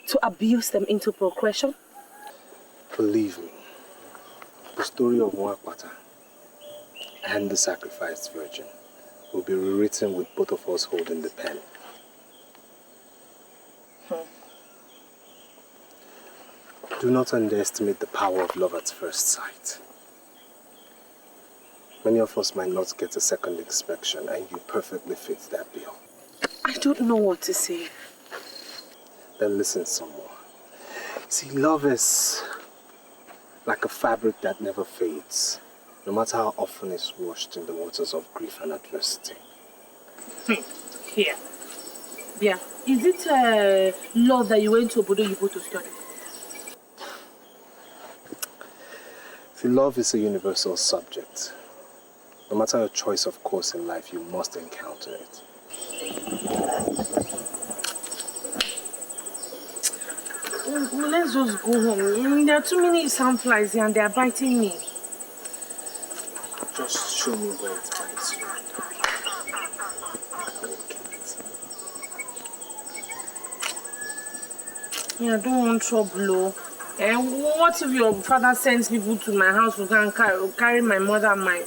to abuse them into procreation? Believe me, the story of Mwakpata and the sacrificed virgin will be rewritten with both of us holding the pen. Do not underestimate the power of love at first sight. Many of us might not get a second inspection, and you perfectly fit that bill. I don't know what to say. Then listen some more. See, love is like a fabric that never fades, no matter how often it's washed in the waters of grief and adversity. Here. Yeah. Is it love that you went to Obodo Yibo to study? See, love is a universal subject. No matter your choice of course in life, you must encounter it. Let's just go home. There are too many sandflies here and they are biting me. Just show me where it bites you. Yeah, I don't want trouble. And what if your father sends people to my house to go and carry my mother, my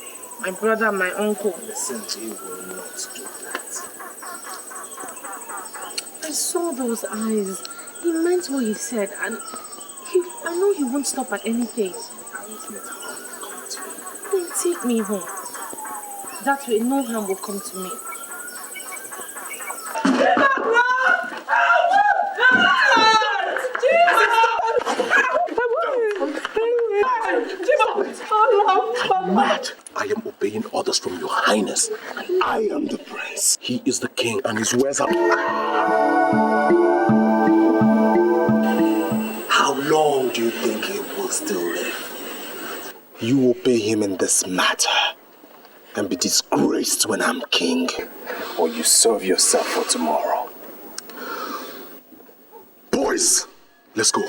brother, my uncle? Listen, he will not do that. I saw those eyes. He meant what he said, and I know he won't stop at anything. I won't let harm come to me. Then take me home. That way, no harm will come to me. I'm mad. I am obeying orders from your highness. I am the prince. He is the king and his words are... How long do you think he will still live? You obey him in this matter and be disgraced when I'm king, or you serve yourself for tomorrow. Boys, let's go.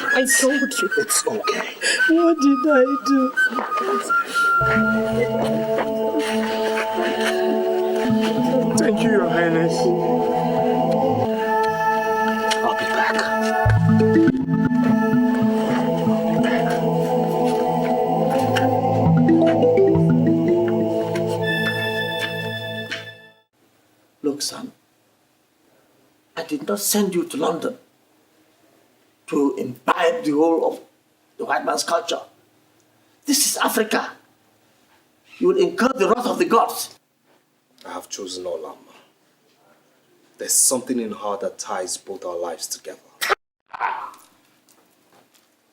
I told you. It's okay. What did I do? Thank you, Your Highness. I'll be back. Look, son, I did not send you to London to imbibe the whole of the white man's culture. This is Africa. You will incur the wrath of the gods. I have chosen Olama. There's something in her that ties both our lives together.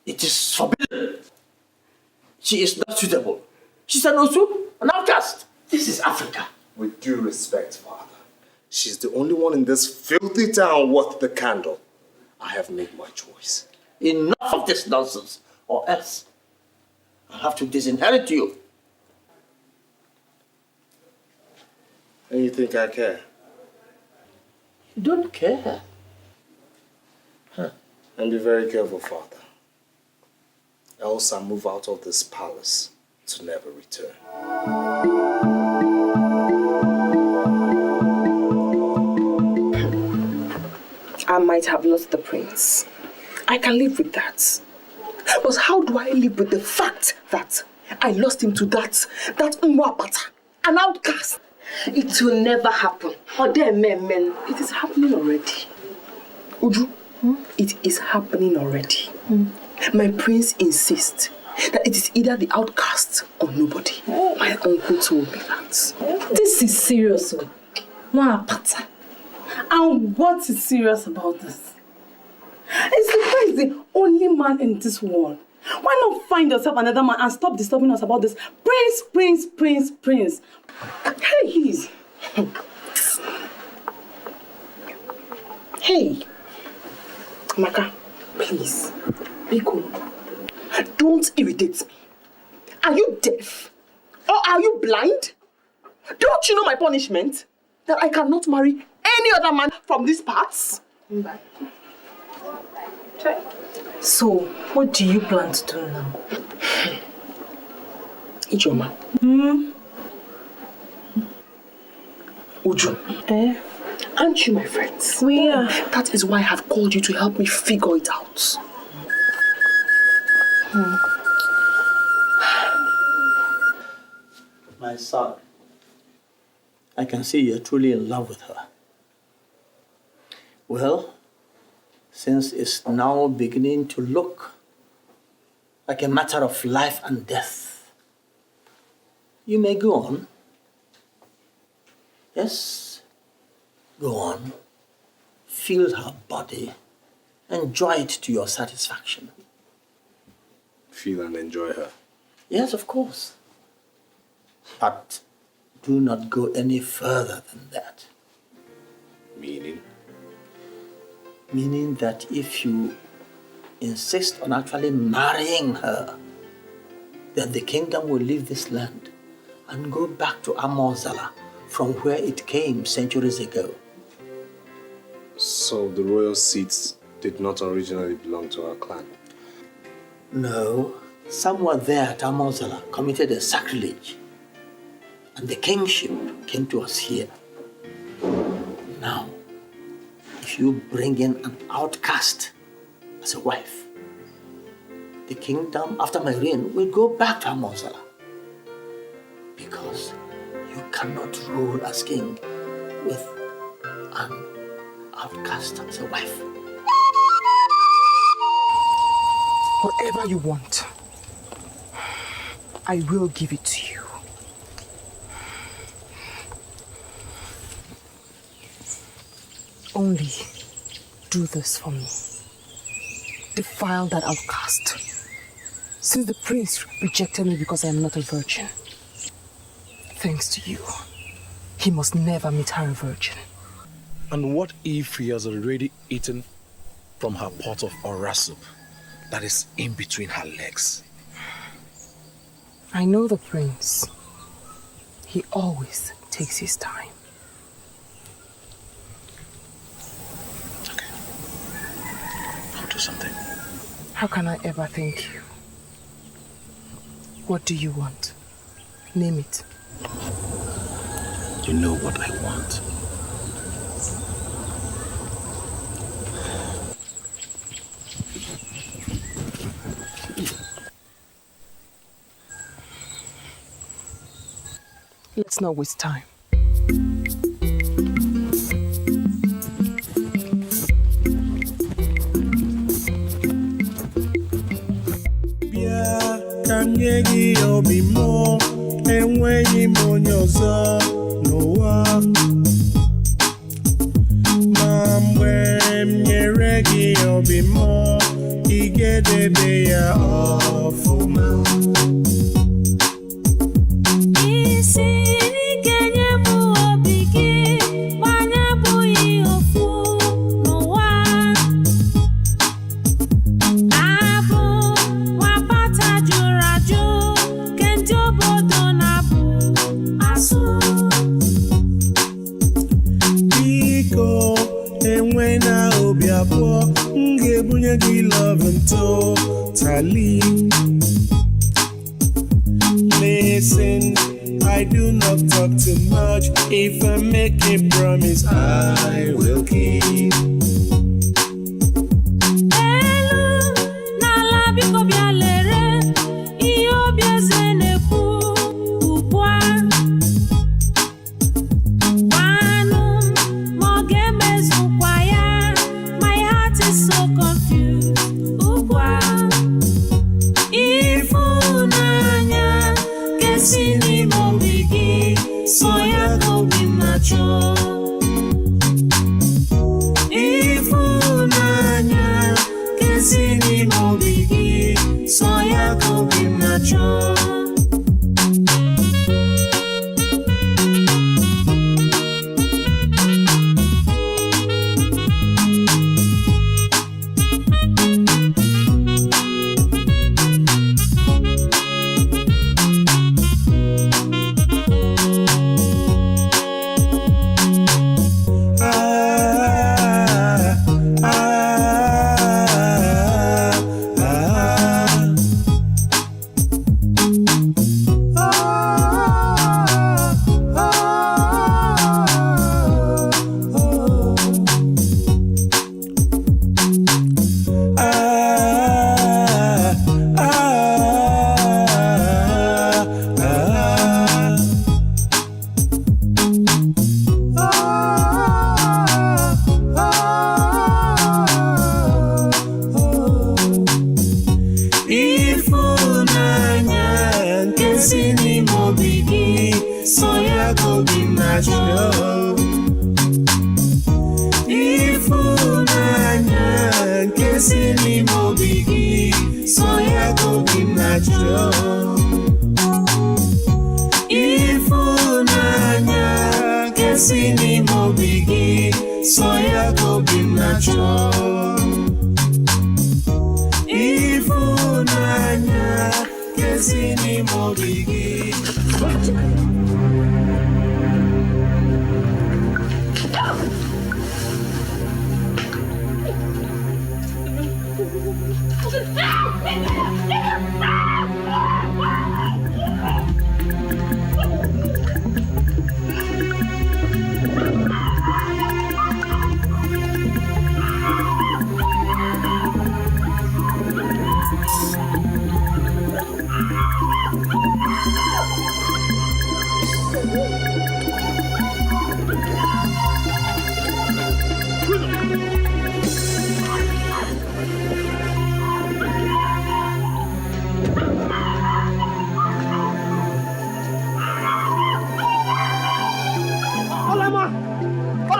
It is forbidden. She is not suitable. She's an Osu, an outcast. This is Africa. With due respect, Father, she's the only one in this filthy town worth the candle. I have made my choice. Enough of this nonsense, or else I'll have to disinherit you. And you think I care? You don't care. Huh. And be very careful, Father. Else I move out of this palace to never return. I might have lost the prince. I can live with that. But how do I live with the fact that I lost him to that Mwapata, an outcast? It will never happen. Or there, men. It is happening already. Uju, it is happening already. My prince insists that it is either the outcast or nobody. My uncle told me that. This is serious, Mwapata. And what is serious about this? Is the prince the only man in this world? Why not find yourself another man and stop disturbing us about this prince? Hey, please. Hey, Maka, please, Biko, don't irritate me. Are you deaf? Or are you blind? Don't you know my punishment? That I cannot marry any other man from these parts? So, what do you plan to do now? Ijoma. Uju. Aren't you my friends? We are. That is why I have called you to help me figure it out. My son, I can see you're truly in love with her. Well, since it's now beginning to look like a matter of life and death, you may go on. Yes, go on. Feel her body. Enjoy it to your satisfaction. Feel and enjoy her. Yes, of course. But do not go any further than that. Meaning? Meaning that if you insist on actually marrying her, then the kingdom will leave this land and go back to Amozala, from where it came centuries ago. So the royal seats did not originally belong to our clan? No, someone there at Amonsala committed a sacrilege, and the kingship came to us here. Now, if you bring in an outcast as a wife, the kingdom after my reign will go back to Amonsala. Because you cannot rule as king with an outcast as a wife. Whatever you want, I will give it to you. Only do this for me. Defile that outcast. Since the prince rejected me because I am not a virgin, thanks to you, he must never meet her a virgin. And what if he has already eaten from her pot of ora soup that is in between her legs? I know the prince. He always takes his time. Okay. I'll do something. How can I ever thank you? What do you want? Name it. You know what I want. Let's not waste time. Kanyegi obimo enweghị m onye ọzọ n'ụwa ma mgbe m nyere gị obimo ị ga-edebe ya ọfụma. Totally. Listen, I do not talk too much. If I make a promise, I will keep.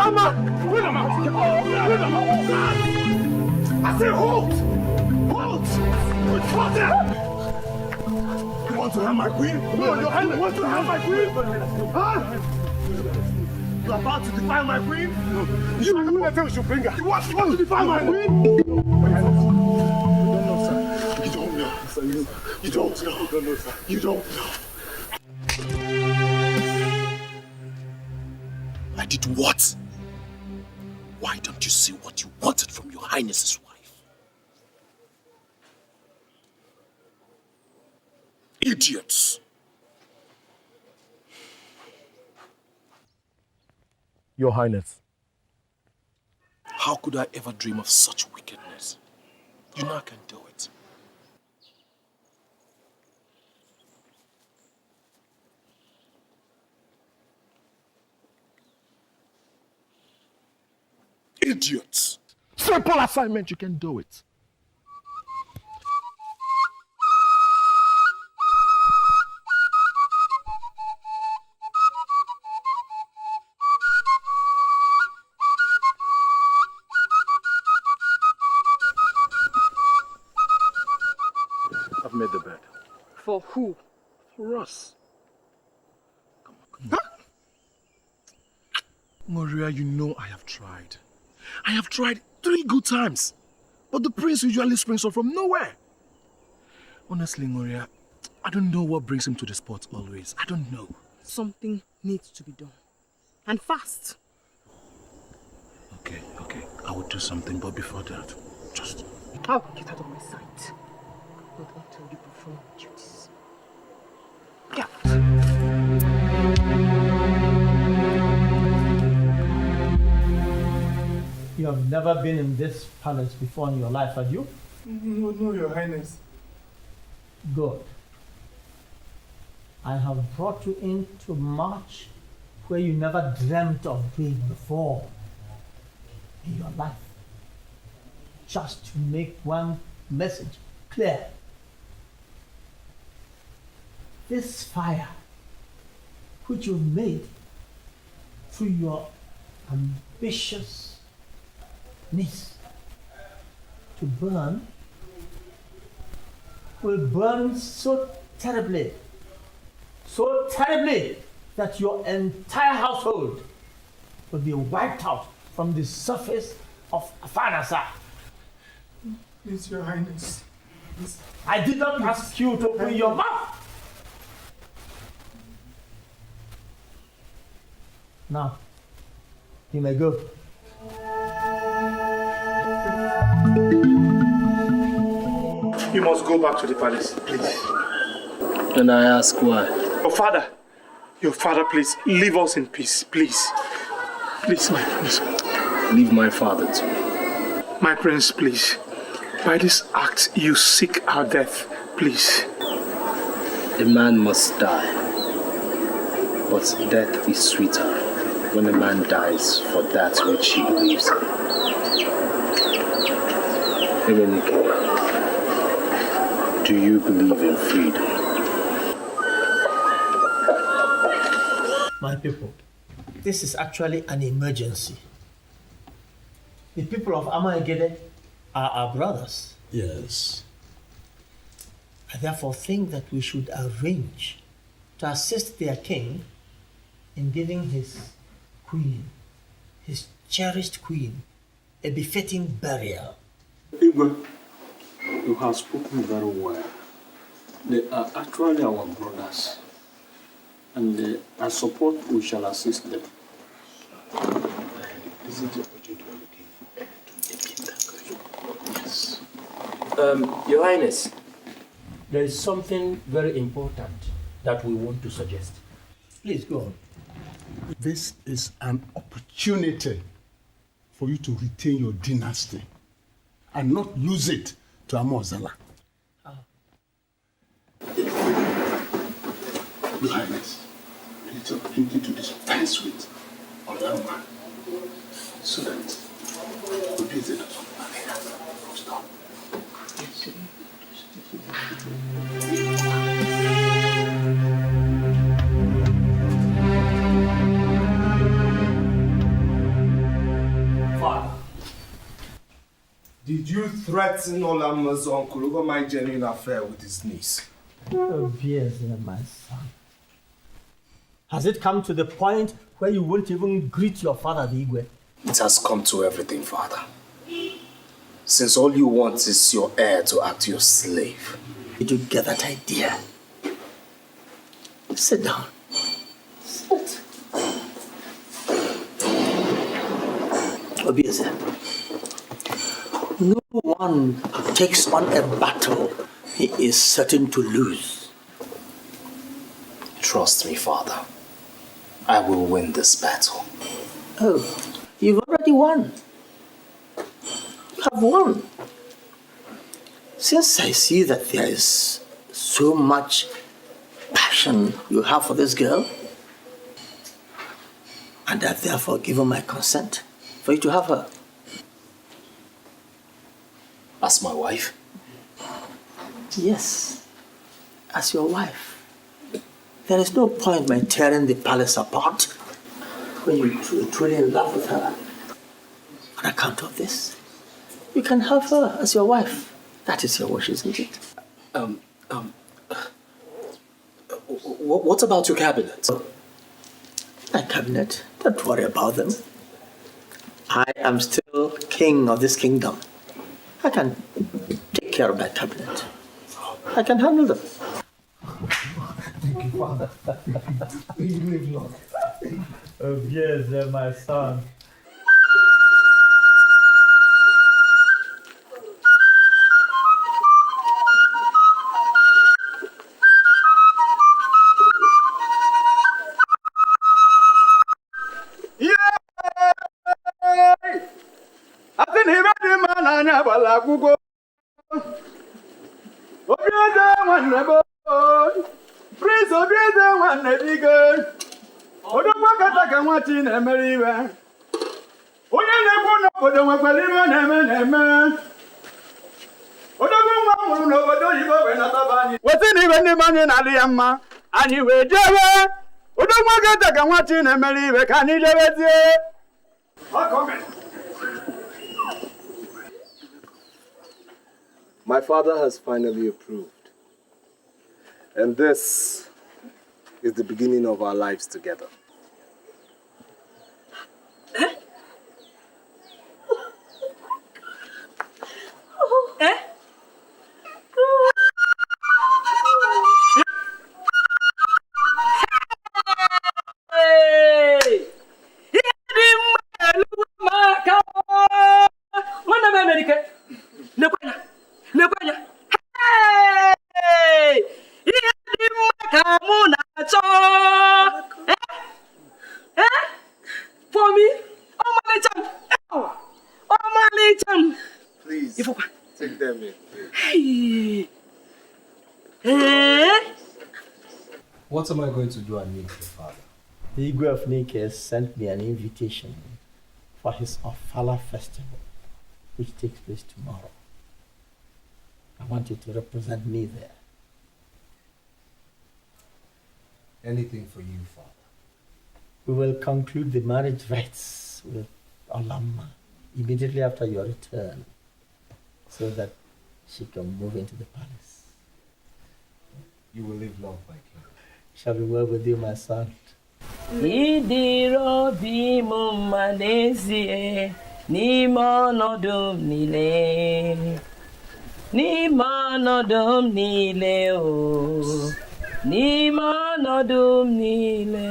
Olama! I say hold! Hold! Hold there! You want to have my queen? No, your hand. You want to have my queen? Huh? You are about to defy my queen? No. You never we should bring her. You want to defy my queen? You don't know, sir. You don't know. You don't know. You don't know. I did what? Why don't you see what you wanted from your Highness's wife? Idiots! Your Highness. How could I ever dream of such wickedness? You know I can do it. Idiots! Simple assignment, you can do it. I've made the bed. For who? For us. Come on. Huh? Maria, you know I have tried. I have tried 3 good times. But the prince usually springs up from nowhere. Honestly, Maria, I don't know what brings him to the spot always. I don't know. Something needs to be done. And fast. Okay. I will do something, but before that, just... I'll get out of my sight. Not until you perform your duties. Get out. You have never been in this palace before in your life, have you? No, Your Highness. Good. I have brought you in to march where you never dreamt of being before in your life. Just to make one message clear. This fire, which you've made through your ambitious needs to burn, will burn so terribly that your entire household will be wiped out from the surface of Afanasa. Please, Your Highness. Please. I did not ask you to open your mouth. Now, you may go. You must go back to the palace, please. And I ask why? Your father, please, leave us in peace, please. Please, my prince. Leave my father too. My prince, please. By this act, you seek our death, please. A man must die. But death is sweeter when a man dies for that which he believes in. Emenike, do you believe in freedom? My people, this is actually an emergency. The people of Amaegede are our brothers. Yes. I therefore think that we should arrange to assist their king in giving his queen, his cherished queen, a befitting burial. Igwe, you have spoken very well. They are actually our brothers, and I support we shall assist them. Isn't it what you are looking for? To take that girl? Yes. Your Highness, there is something very important that we want to suggest. Please go on. This is an opportunity for you to retain your dynasty and not lose it to Amozala. Your Highness, it's an opportunity to dispense with Olama so that we please it doesn't stop. Did you threaten Olama's uncle over my genuine affair with his niece? Oh, yes, my son. Has it come to the point where you won't even greet your father, the Igwe? It has come to everything, Father. Since all you want is your heir to act your slave. Did you get that idea? Sit down. Sit. Obviously, no one takes on a battle he is certain to lose. Trust me, Father. I will win this battle. Oh, you've already won. You have won. Since I see that there is so much passion you have for this girl, and I've therefore given my consent for you to have her. As my wife? Yes, as your wife. There is no point in tearing the palace apart when you're truly in love with her. On account of this, you can have her as your wife. That is your wish, isn't it? What about your cabinet? My cabinet? Don't worry about them. I am still king of this kingdom. I can take care of my cabinet. I can handle them. Thank you, Father. You live long. Oh, yes, my son. Wetin ibe ndị mmadụ na-adị ya mma, anyị wee jebe. Odogwu gata ka nwachi na-emere ibe ka anyị jebezie. My father has finally approved. And this is the beginning of our lives together. Please, take them in. What am I going to do at Nike, Father? The Igwe of Nike sent me an invitation for his Ofala festival, which takes place tomorrow. I want you to represent me there. Anything for you, Father. We will conclude the marriage rites with Olama immediately after your return, so that she can move into the palace. You will live long, my king. Shall be well with you, my son. Idirobi mumanezie n'ọnọdụ niile n'ime ọnọdụ niile o n'ime ọnọdụ niile.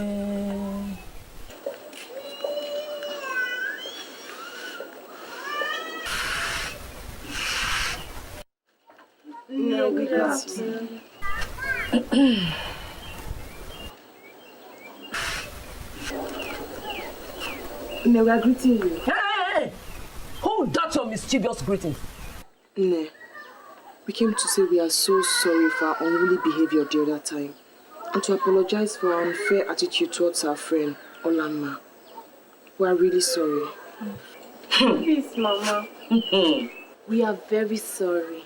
No, good afternoon. Ne, we are greeting you. Hey! Hold that your mischievous greeting. Ne, we came to say we are so sorry for our unruly behavior the other time and to apologize for our unfair attitude towards our friend, Olama. We are really sorry. Please, Mama. We are very sorry.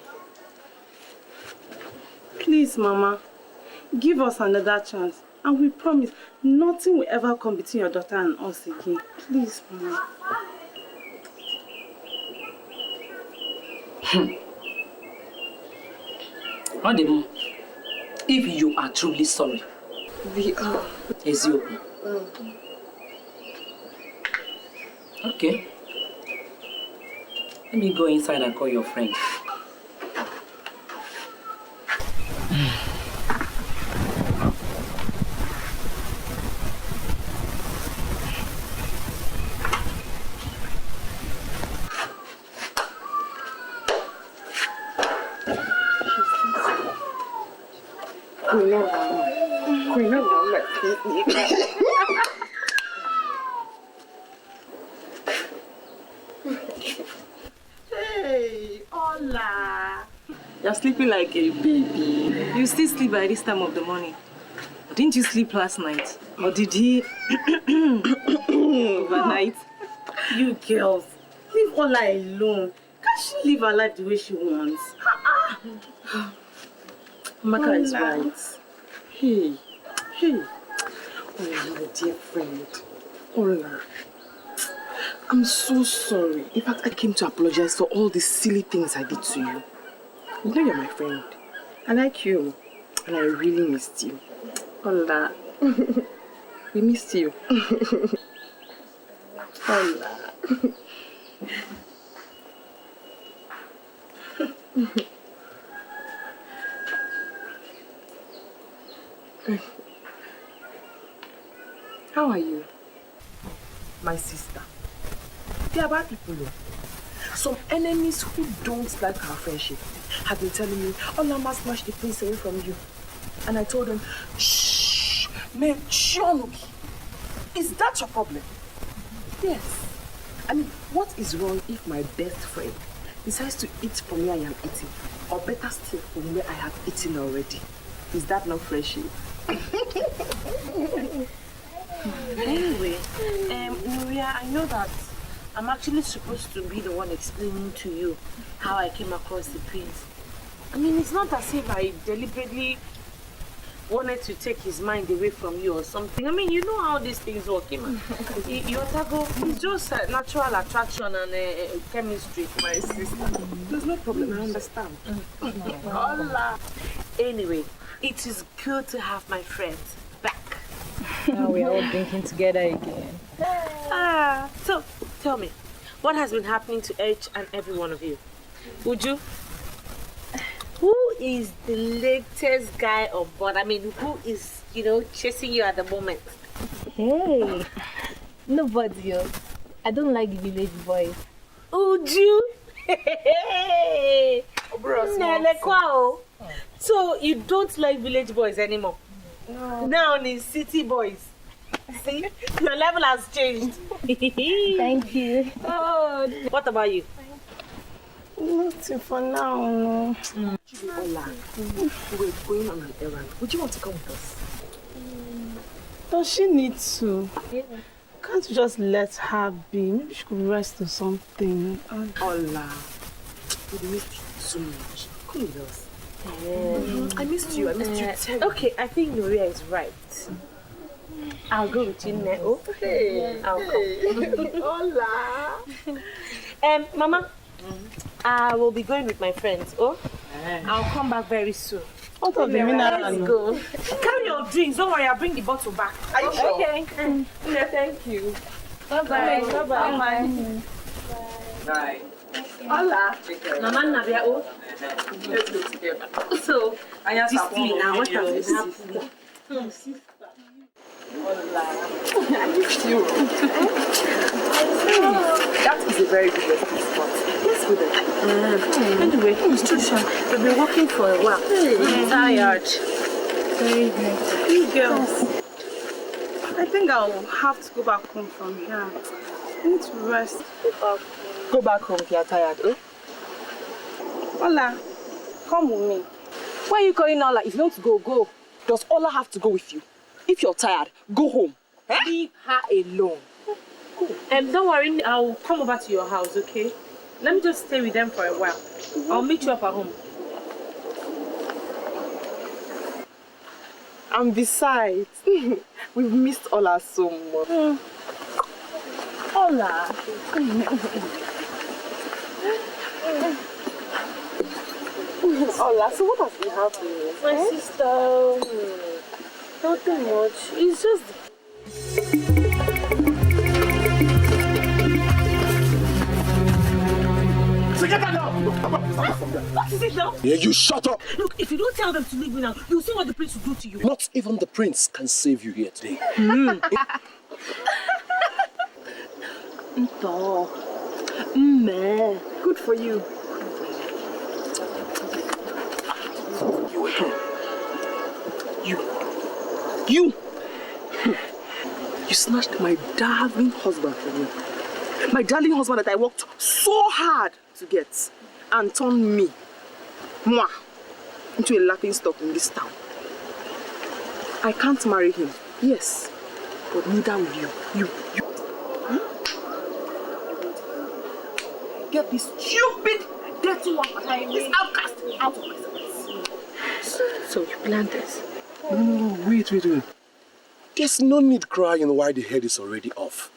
Please, Mama. Give us another chance. And we promise nothing will ever come between your daughter and us again. Please, Mama. Ademo, if you are truly sorry, We are. Ezioku. Okay. Let me go inside and call your friend. Hey, hola. You're sleeping like a baby. You still sleep by this time of the morning. Didn't you sleep last night? Or did he overnight? You girls, leave Ola alone. Can't she live her life the way she wants? Maka is right. Hey. Oh, my dear friend. Ola. I'm so sorry. In fact, I came to apologize for all the silly things I did to you. You know you're my friend. I like you. And I really missed you. Ola. We missed you. Ola. How are you? My sister. They are bad people. Some enemies who don't like our friendship have been telling me, Olama snatched the prince away from you. And I told them, shh, man, Shionuki. Is that your problem? Yes. I mean, what is wrong if my best friend decides to eat from where I am eating? Or better still, from where I have eaten already? Is that not friendship? Anyway, Nuria, I know that I'm actually supposed to be the one explaining to you how I came across the prince. I mean, it's not as if I deliberately wanted to take his mind away from you or something. I mean, you know how these things work. It's just natural attraction and chemistry, my sister. There's no problem, I understand. Hola. Anyway, it is good to have my friends back. Now we are all drinking together again. So, tell me, what has been happening to each and every one of you? Uju, who is the latest guy on board? I mean, who is, chasing you at the moment? Hey, nobody else. I don't like village boys. Uju? Hey! So, you don't like village boys anymore? No. Now it's city boys. See, your level has changed. Thank you. Oh, what about you? Nothing for now. Ola, we're going on an errand. Would you want to come with us? Does she need to? Can't you just let her be? Maybe she could rest or something. Ola, we missed you so much. Come with us. I missed you terribly. Okay, I think Nuria is right. I'll go with you, Neo. Hey. I'll come. Hola. Mama, I will be going with my friends. I'll come back very soon. What of the mineral? Let's go. Carry your drinks. Don't worry, I'll bring the bottle back. Are you sure? Okay. Thank you. Bye-bye. Bye-bye. Bye. Hola. Mama Nabia, Let's go together. So, this thing now, what has been happening? Hola. I missed you. That is a very good resting spot. Let's go there. Anyway, instruction. We've been working for a while. I'm tired. Very good. You girls, I think I'll have to go back home from here. I need to rest. Go back home if you're tired, eh? Ola, come with me. Why are you calling Ola? If you want to go, go. Does Ola have to go with you? If you're tired, go home. Leave her alone. Don't worry, I'll come over to your house, okay? Let me just stay with them for a while. I'll meet you up at home. And besides, we've missed Ola so much. Ola. Ola, so what has been happening? My sister, nothing much. It's just... What is it now? Yeah, you shut up! Look, if you don't tell them to leave me now, you'll see what the prince will do to you. Not even the prince can save you here today. Good for you. You again. You snatched my darling husband from me. My darling husband that I worked so hard to get and turned me, into a laughingstock in this town. I can't marry him, yes, but neither will you. Get this stupid, dirty one, this outcast out of my sight. So you planned this? No, wait. There's no need crying while the head is already off.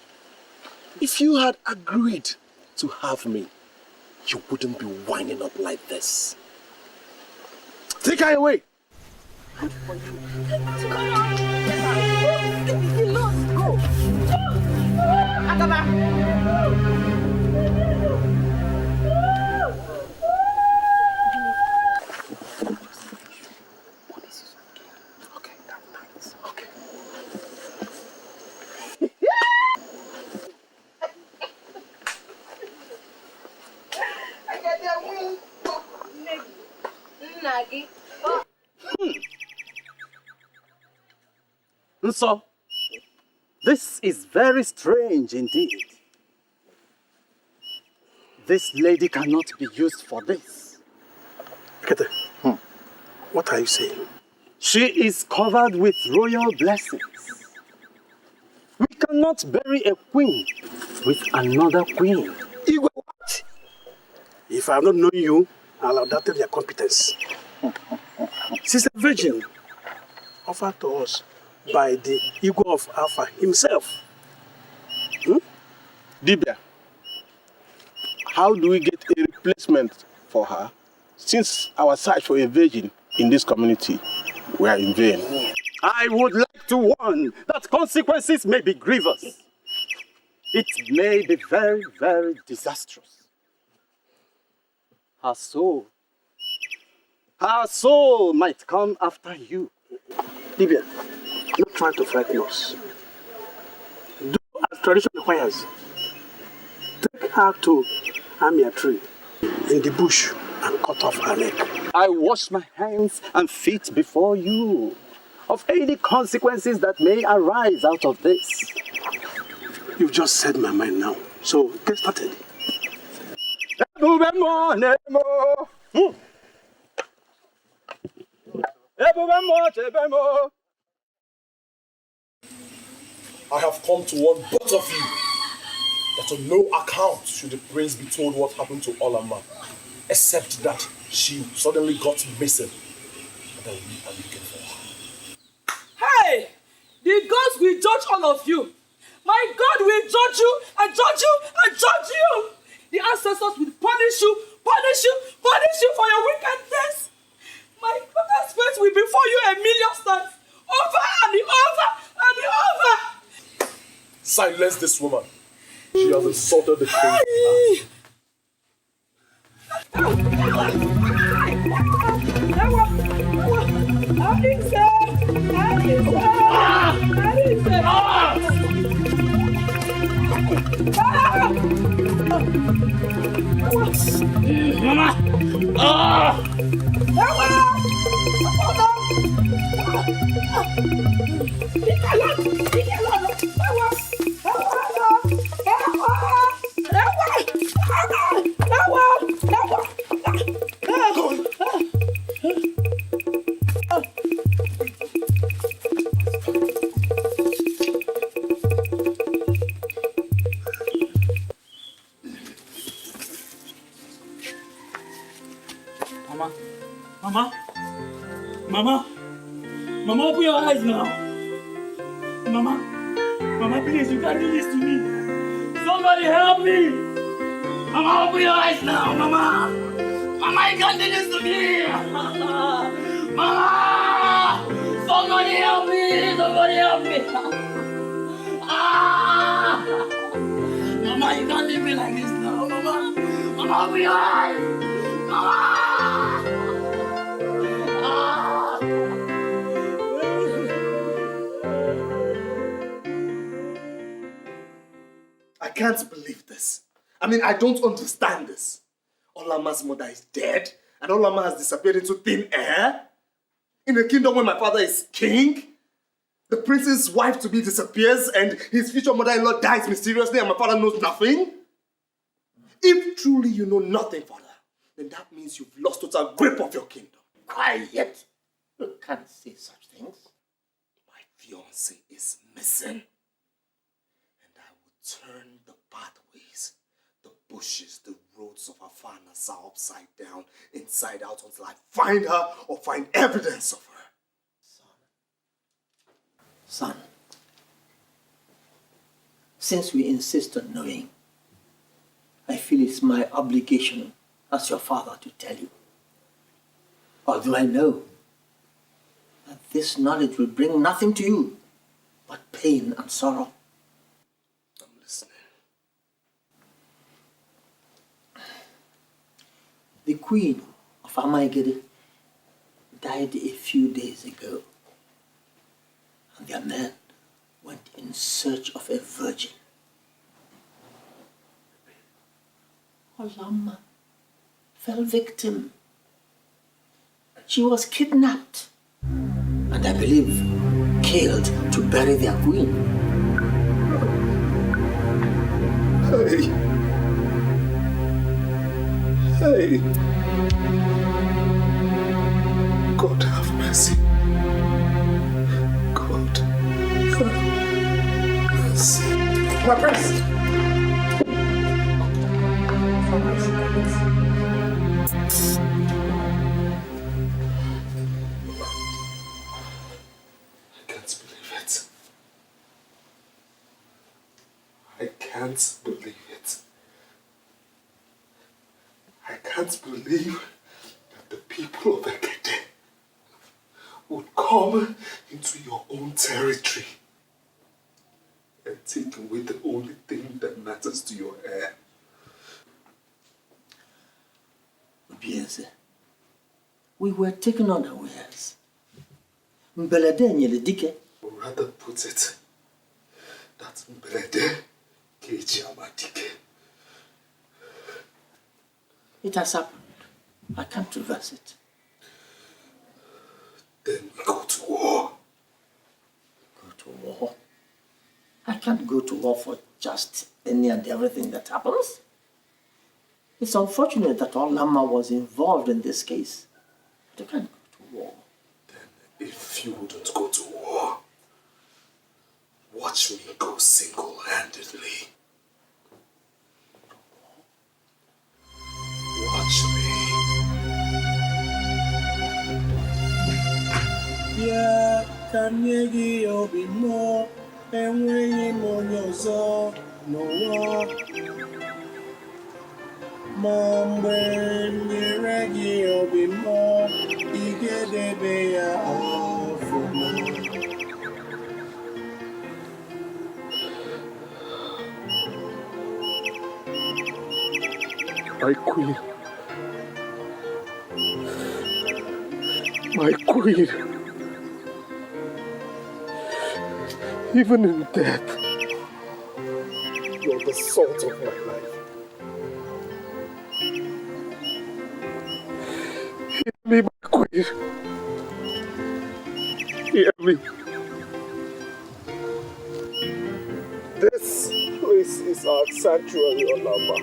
If you had agreed to have me, you wouldn't be winding up like this. Take her away! Good for you. Come on, get out. Go. Agaba. So, this is very strange indeed. This lady cannot be used for this. Kete, what are you saying? She is covered with royal blessings. We cannot bury a queen with another queen. Igwe, what? If I have not known you, I'll have doubted your competence. She's a virgin offered to us by the ego of Alpha himself. Dibia, how do we get a replacement for her since our search for a virgin in this community were in vain? I would like to warn that consequences may be grievous. It may be very, very disastrous. Her soul might come after you. Dibia, not trying to frighten us. Do as tradition requires. Take her to Amia tree in the bush and cut off her neck. I wash my hands and feet before you of any consequences that may arise out of this. You've just said my mind now, so get started. I have come to warn both of you that on no account should the prince be told what happened to Olama, except that she suddenly got missing and that we are looking for her. Hey! The gods will judge all of you. My God will judge you and judge you and judge you. The ancestors will punish you for your wickedness. My father's face will be for you 1,000,000 times. Over and over and over. Silence this woman. She has insulted the king. Mama, open your eyes now. Mama, please, you can't do this to me. Somebody help me. Mama, open your eyes now, Mama. Mama, you can't do this to me! Mama! Somebody help me! Somebody help me! Ah! Mama, you can't leave me like this now, Mama! Mama, I'll be alive! Mama! Ah! I can't believe this. I mean, I don't understand this. Olama's mother is dead, and Olama has disappeared into thin air? In a kingdom where my father is king? The prince's wife-to-be disappears, and his future mother-in-law dies mysteriously, and my father knows nothing? If truly you know nothing, father, then that means you've lost total grip of your kingdom. Quiet! You can't say such things. My fiancé is missing. Turn the pathways, the bushes, the roads of Afanasa upside down, inside out until I find her or find evidence of her. Son, since we insist on knowing, I feel it's my obligation as your father to tell you. Although I know that this knowledge will bring nothing to you but pain and sorrow. The queen of Amaigede died a few days ago, and their men went in search of a virgin. Olama fell victim. She was kidnapped, and I believe killed to bury their queen. Hey. Hey, God have mercy. God have mercy. My prince! I can't believe it. I can't believe it. I can't believe that the people of Ekete would come into your own territory and take away the only thing that matters to your heir. Obieze, we were taken unawares. Mbelede nyele dike. Or rather put it, that Mbelede keji amadike. It has happened. I can't reverse it. Then we go to war. Go to war? I can't go to war for just any and everything that happens. It's unfortunate that Olama was involved in this case. But I can't go to war. Then if you wouldn't go to war, watch me go single-handedly. Watch me. Yeah, can you give me more? And when you know your soul, no one. Mom, when you're ready, you'll be more. You get the bear off for more. My queen. My queen. Even in death, you're the salt of my life. Hear me, my queen. Hear me. This place is our sanctuary, Olama.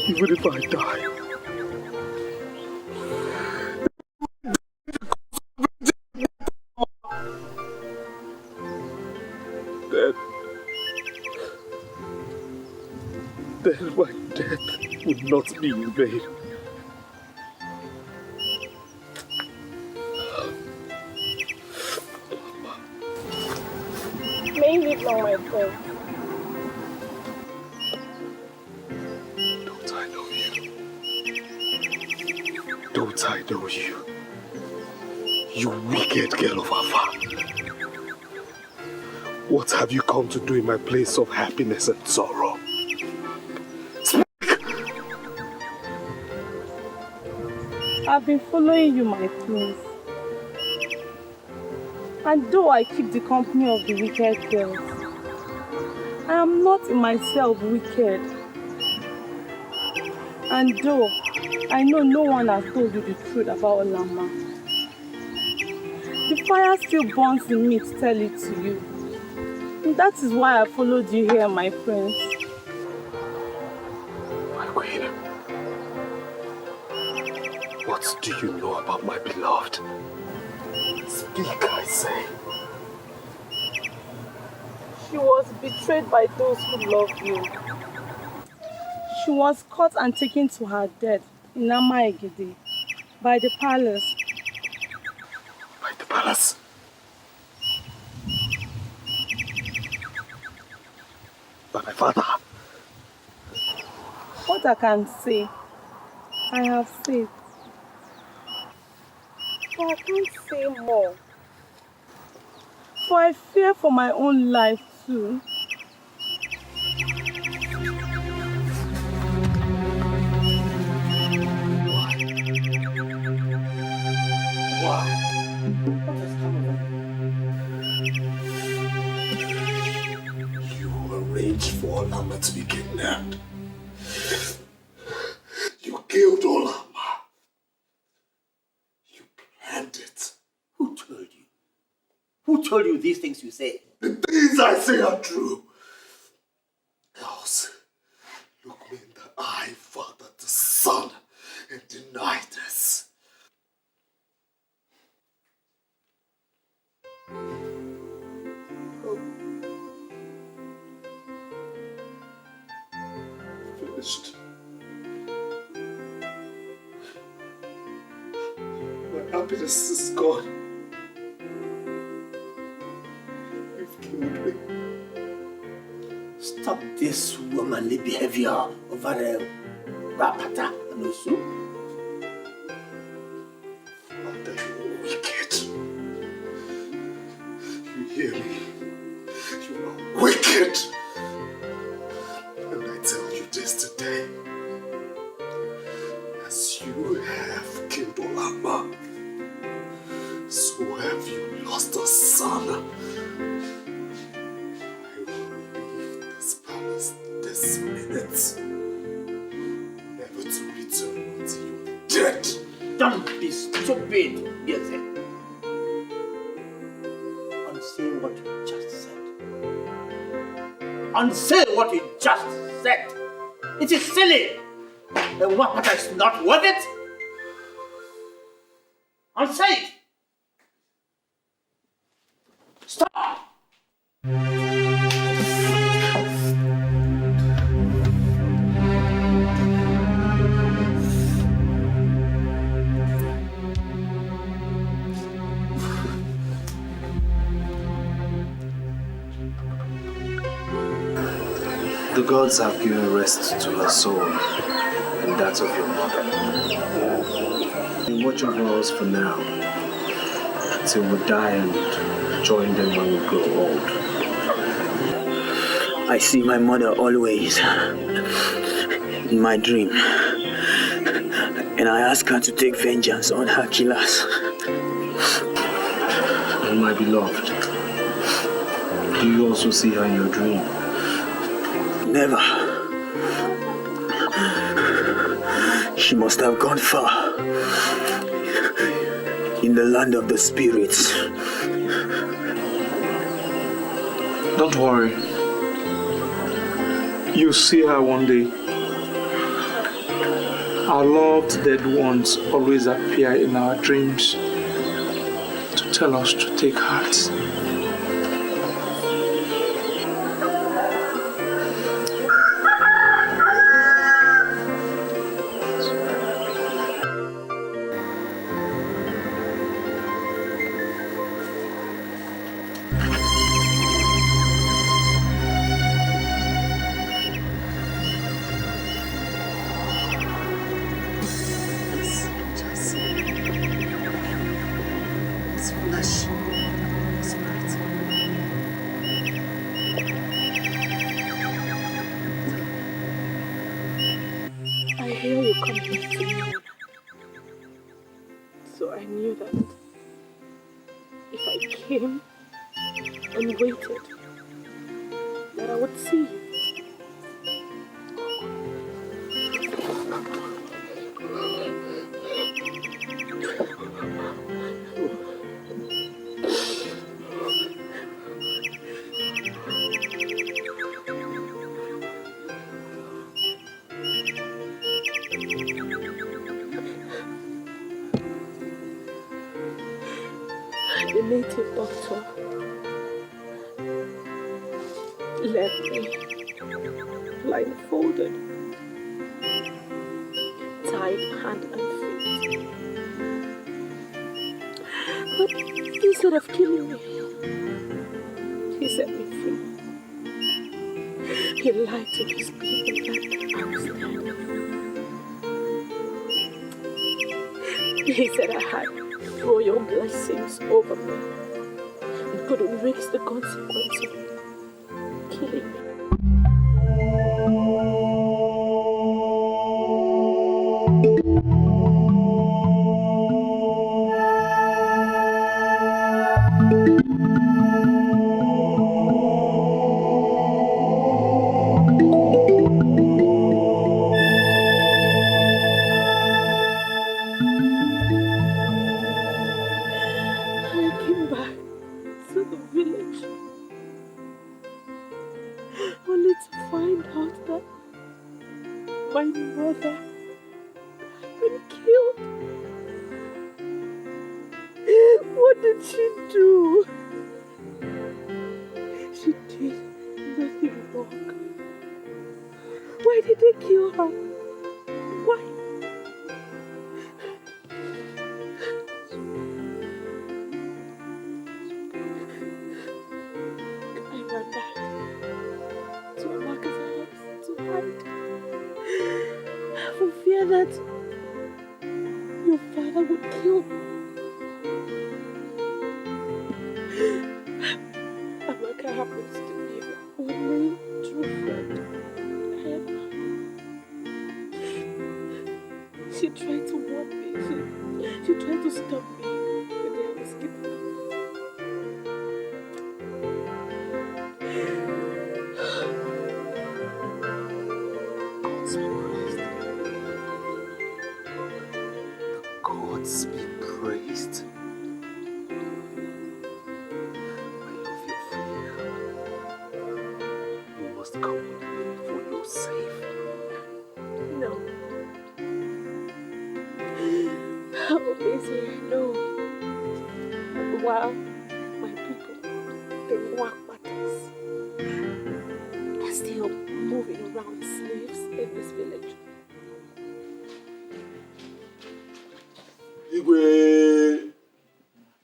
Even if I die, then my death would not be in vain. May you live long, my friend. Don't I know you? You wicked girl of Afa. What have you come to do in my place of happiness and sorrow? I've been following you, my prince. And though I keep the company of the wicked girls, I am not in myself wicked. And though I know no one has told you the truth about Olama, the fire still burns in me to tell it to you. And that is why I followed you here, my prince. My queen, what do you know about my beloved? Speak, I say. She was betrayed by those who love you. She was caught and taken to her death in Amaegede by the palace. By the palace? By my father? What I can say, I have said. But I can't say more. For I fear for my own life too. Why? You arranged for Olama to be kidnapped. You killed Olama. You planned it. Who told you? Who told you these things you say? The things I say are true. Else, look me in the eye, Father, the Son, and deny this. Finished. My happiness is gone. You've killed me. Stop this womanly behavior over Rapata and Osu. Father, you're wicked. You hear me? You are wicked. And I tell you this today. As you have killed Olama, so have you lost a son. I will leave this palace this minute, never to return until you're dead. Don't be stupid, yes. Unsay what you just said. Unsay what you just said. It is silly. And what is not worth it? Unsay it. Stop. The gods have given rest to her soul and that of your mother. And watch over us for now, till we die and join them when we grow old. I see my mother always in my dream, and I ask her to take vengeance on her killers. And my beloved, do you also see her in your dream? Never. She must have gone far in the land of the spirits. Don't worry. You'll see her one day. Our loved dead ones always appear in our dreams to tell us to take heart. So I knew that if I came and waited, that I would see you. The native doctor left me blindfolded, tied hand and feet. But instead of killing me, he set me free. He lied to his people that I was dead. He said I had royal blessings over me and couldn't risk the consequence of killing me.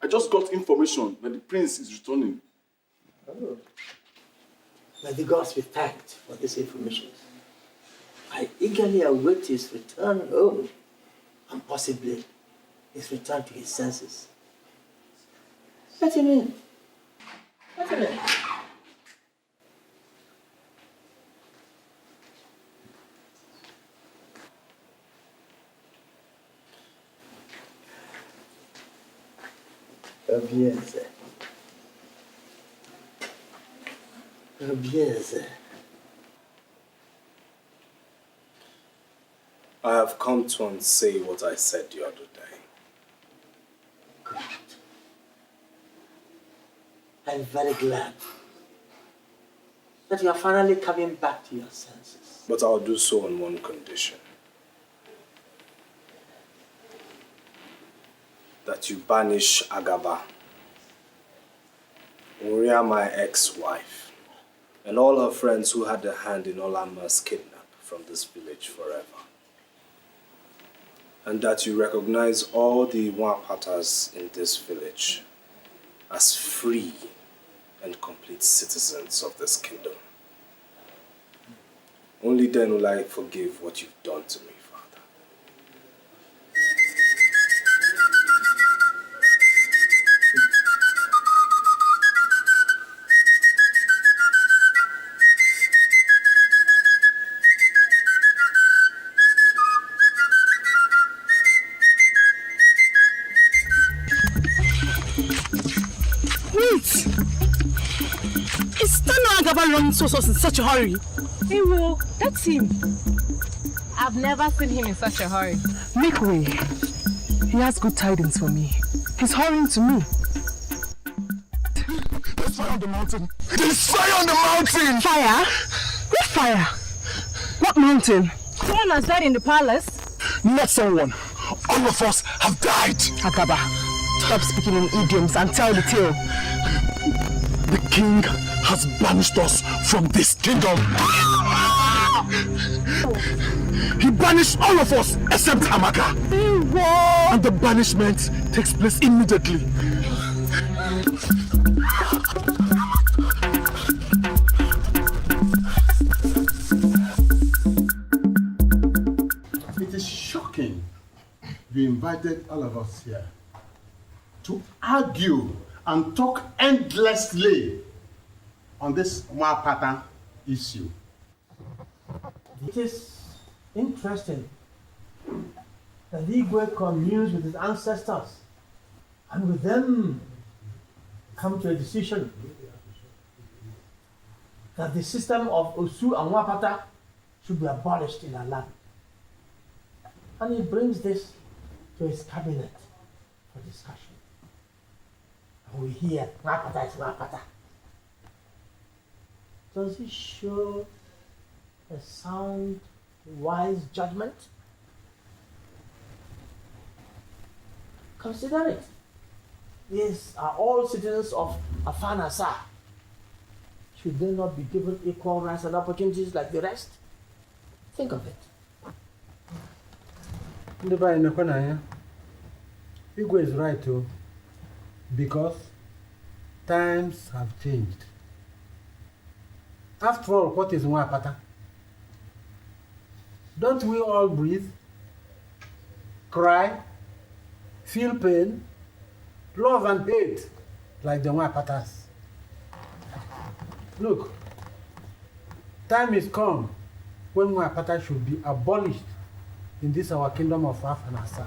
I just got information that the prince is returning. Oh. May the gods be thanked for this information. I eagerly await his return home and possibly his return to his senses. Let him in. Let him in. Bien, sir. Bien, sir. I have come to unsay what I said the other day. Good. I'm very glad that you are finally coming back to your senses. But I'll do so on one condition. That you banish Agaba, Uria, my ex-wife, and all her friends who had a hand in Olama's kidnap from this village forever. And that you recognize all the Wapatas in this village as free and complete citizens of this kingdom. Only then will I forgive what you've done to me. Agaba running so in such a hurry? Hey, well, that's him. I've never seen him in such a hurry. Make way. He has good tidings for me. He's hurrying to me. There's fire on the mountain! There's fire on the mountain! Fire? What fire? What mountain? Someone has died in the palace. Not someone. All of us have died. Agaba, stop speaking in idioms and tell the tale. The king has banished us from this kingdom. He banished all of us except Amaka. And the banishment takes place immediately. It is shocking you invited all of us here to argue and talk endlessly on this Mwapata issue. It is interesting that Igwe communes with his ancestors and with them come to a decision that the system of Osu and Mwapata should be abolished in our land. And he brings this to his cabinet for discussion. And we hear, Mwapata is Mwapata. Does he show a sound, wise judgment? Consider it. These are all citizens of Afanasa. Should they not be given equal rights and opportunities like the rest? Think of it. Igwe is right too, because times have changed. After all, what is Mwapata? Don't we all breathe, cry, feel pain, love and hate like the Mwapatas? Look, time is come when Mwapata should be abolished in this our kingdom of Afanasa.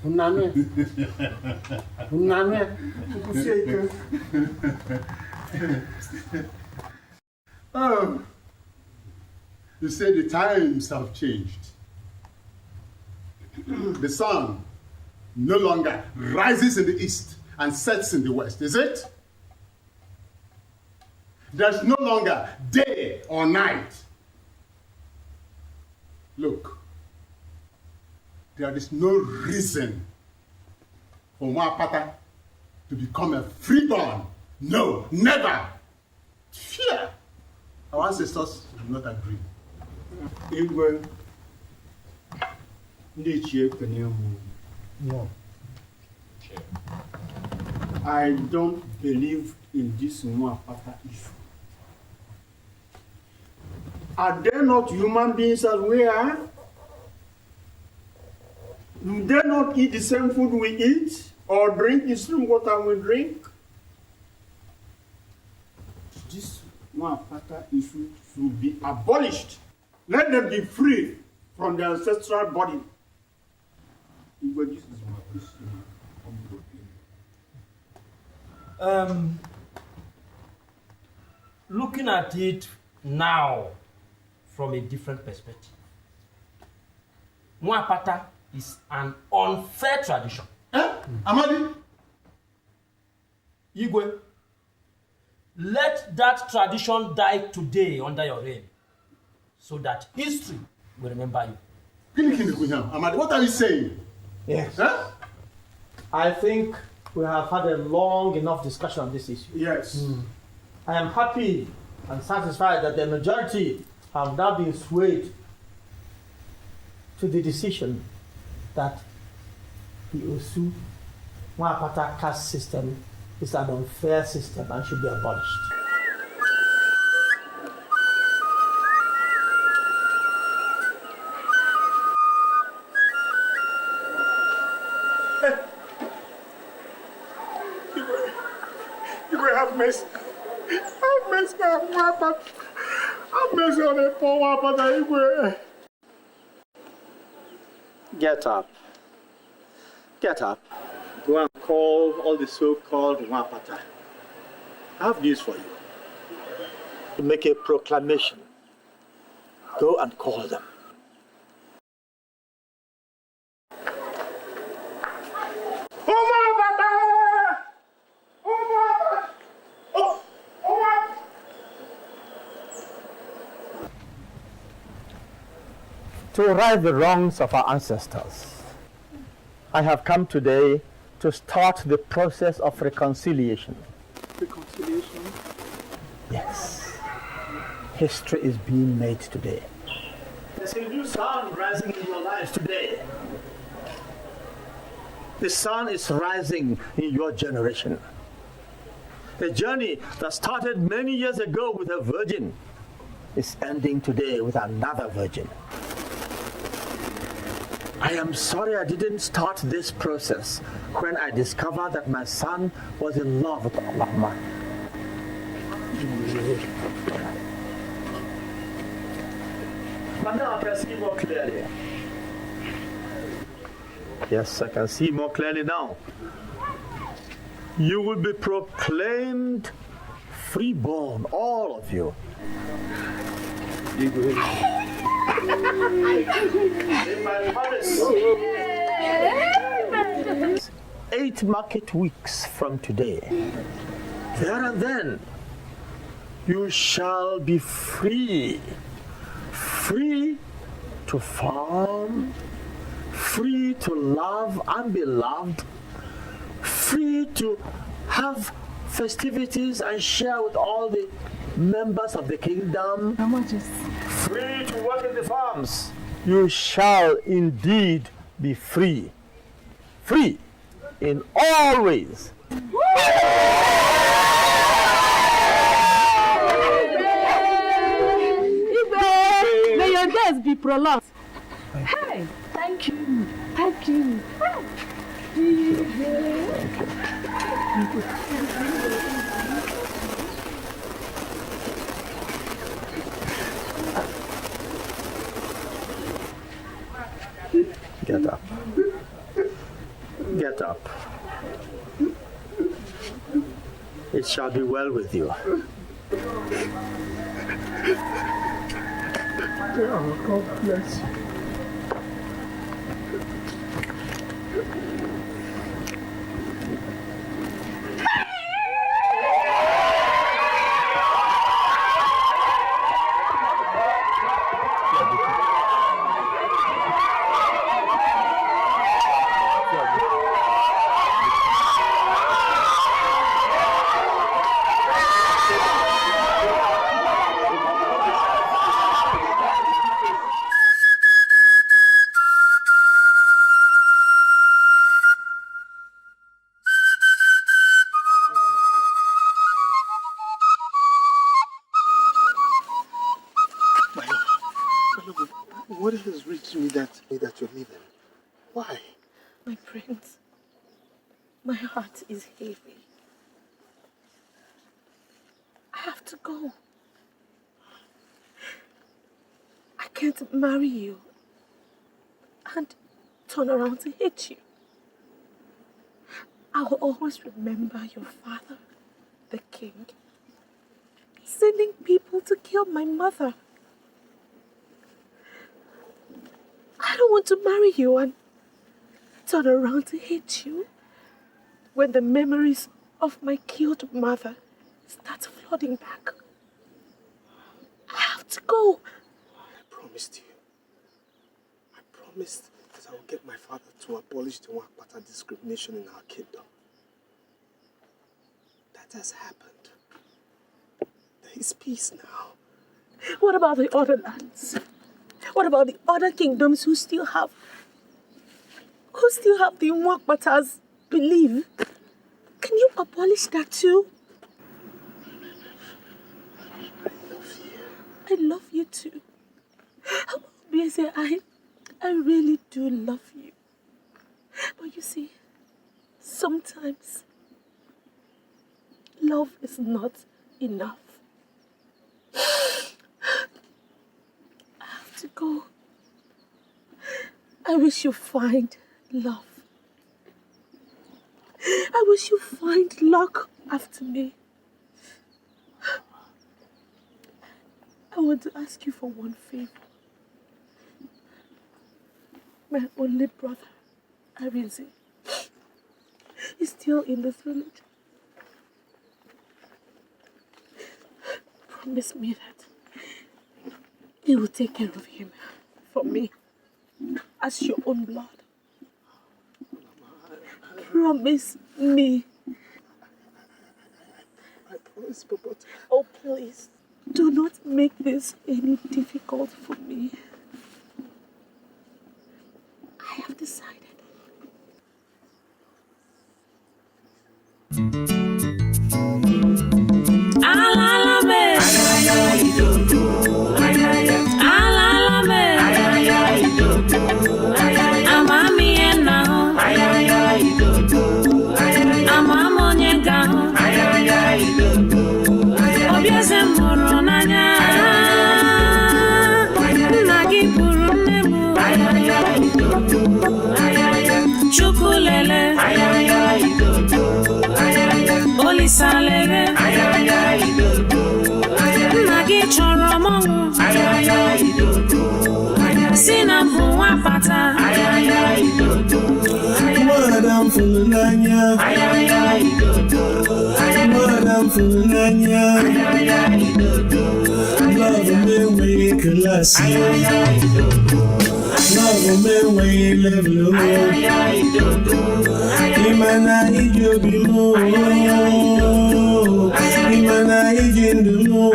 Unanwe. Oh, you say the times have changed. The sun no longer rises in the east and sets in the west, is it? There's no longer day or night. Look, there is no reason for Mwapata to become a freeborn. No, never. Fear. Our ancestors do not agree. Igwe, no. I don't believe in this Mwapata issue. Are they not human beings as we are? Do they not eat the same food we eat or drink the same water we drink? This Mwapata issue should be abolished. Let them be free from their ancestral body. This is my Looking at it now from a different perspective, Mwapata is an unfair tradition. Amadi? Igwe, let that tradition die today under your reign, so that history will remember you. Amadi, what are you saying? Yes. Huh? I think we have had a long enough discussion on this issue. Yes. I am happy and satisfied that the majority have now been swayed to the decision that the Osu Mwapata caste system is an unfair system and should be abolished. You have mercy. Have mercy on Mwapata. Have mercy on the poor Mwapata. Get up. Get up. Go and call all the so-called Mwapata. I have news for you. to make a proclamation. Go and call them. To right the wrongs of our ancestors, I have come today to start the process of reconciliation. Reconciliation? Yes. History is being made today. There's a new sun rising in your lives today. The sun is rising in your generation. A journey that started many years ago with a virgin is ending today with another virgin. I am sorry I didn't start this process when I discovered that my son was in love with Olama. But now I can see more clearly. Yes, I can see more clearly now. You will be proclaimed freeborn, all of you. 8 market weeks from today, there and then, you shall be free. Free to farm, free to love and be loved, free to have festivities and share with all the members of the kingdom. Free to work in the farms. You shall indeed be free. Free in all ways. May your days be prolonged. Hey, thank you. Thank you. Get up. Get up. It shall be well with you. God bless you. What has reached me that you're leaving? Why? My prince, my heart is heavy. I have to go. I can't marry you and turn around to hate you. I will always remember your father, the king, sending people to kill my mother. I don't want to marry you and turn around to hate you when the memories of my killed mother start flooding back. I have to go. I promised you. I promised that I will get my father to abolish the Wakpata discrimination in our kingdom. That has happened. There is peace now. What about the other lands? What about the other kingdoms who still have the Wakpatas belief? Can you abolish that too? I love you too. Obviously, I really do love you. But you see, sometimes love is not enough. I have to go. I wish you find love. I wish you find luck after me. I want to ask you for one favor. My only brother, Arinze, is still in this village. Promise me that you will take care of him for me as your own blood. Promise me. I promise, but... Oh, please, do not make this any difficult for me. I have decided. Chukulele, Olisalele, Nagi Choromongu, Sinambu Wapata, Madam Fulania, Madam Fulania, love me we classy, love me we level. Imana ijobimo, Imana ijindumo,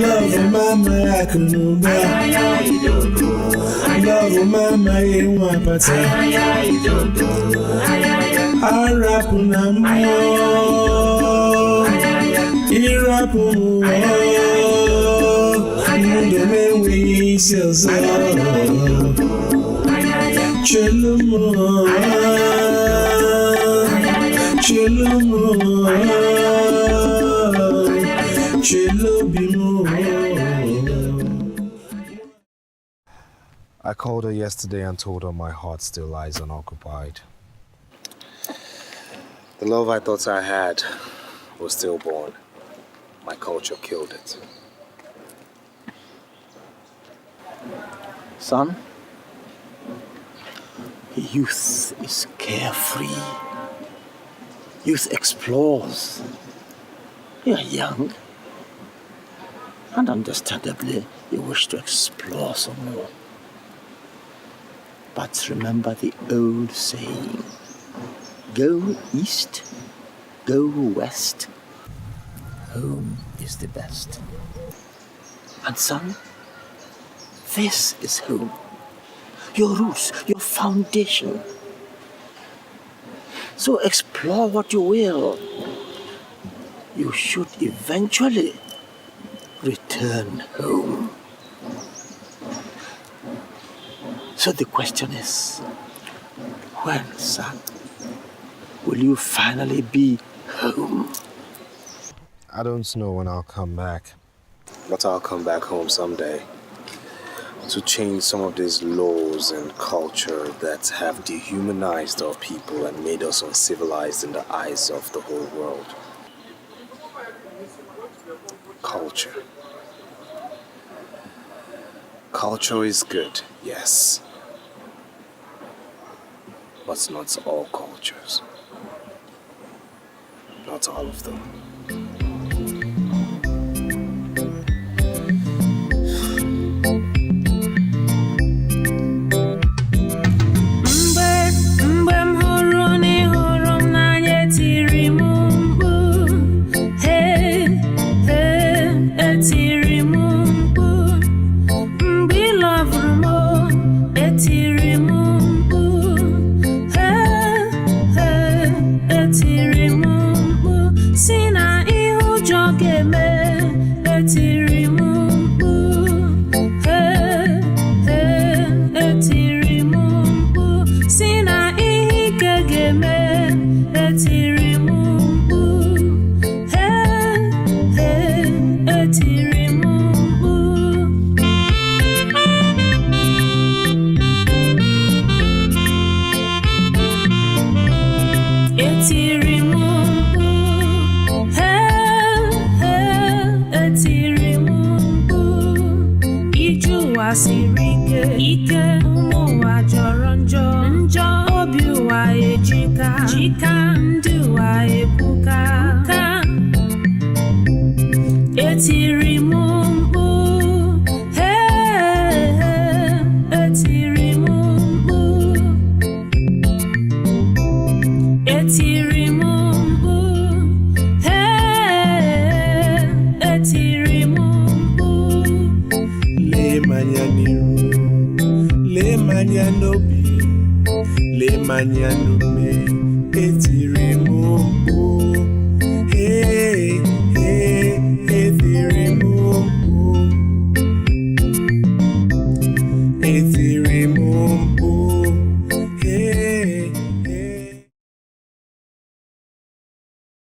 love mama akunuba, love mama iwapata, arapunamo, irapumo, ndome wiselsa. Chelumo, Chelubimo. I called her yesterday and told her my heart still lies unoccupied. The love I thought I had was stillborn. My culture killed it. Son, youth is carefree. Youth explores. You're young. And understandably, you wish to explore some more. But remember the old saying, go east, go west. Home is the best. And son, this is home. Your roots, your foundation. So explore what you will. You should eventually return home. So the question is, when, son, will you finally be home? I don't know when I'll come back, but I'll come back home someday to change some of these laws and culture that have dehumanized our people and made us uncivilized in the eyes of the whole world. Culture. Culture is good, yes. But not all cultures. Not all of them. Etirimu, ụwa siri ike ụmụ ụwa jọrọ njọ obi ụwa ejika ndị ụwa ebuka etiri m mkpu etiri m mkpu etiri m mkpu etiri m mkpu lee manya n'iru lee manya n'obi lee manya n'ume etiri m mkpu etiri m mkpu etiri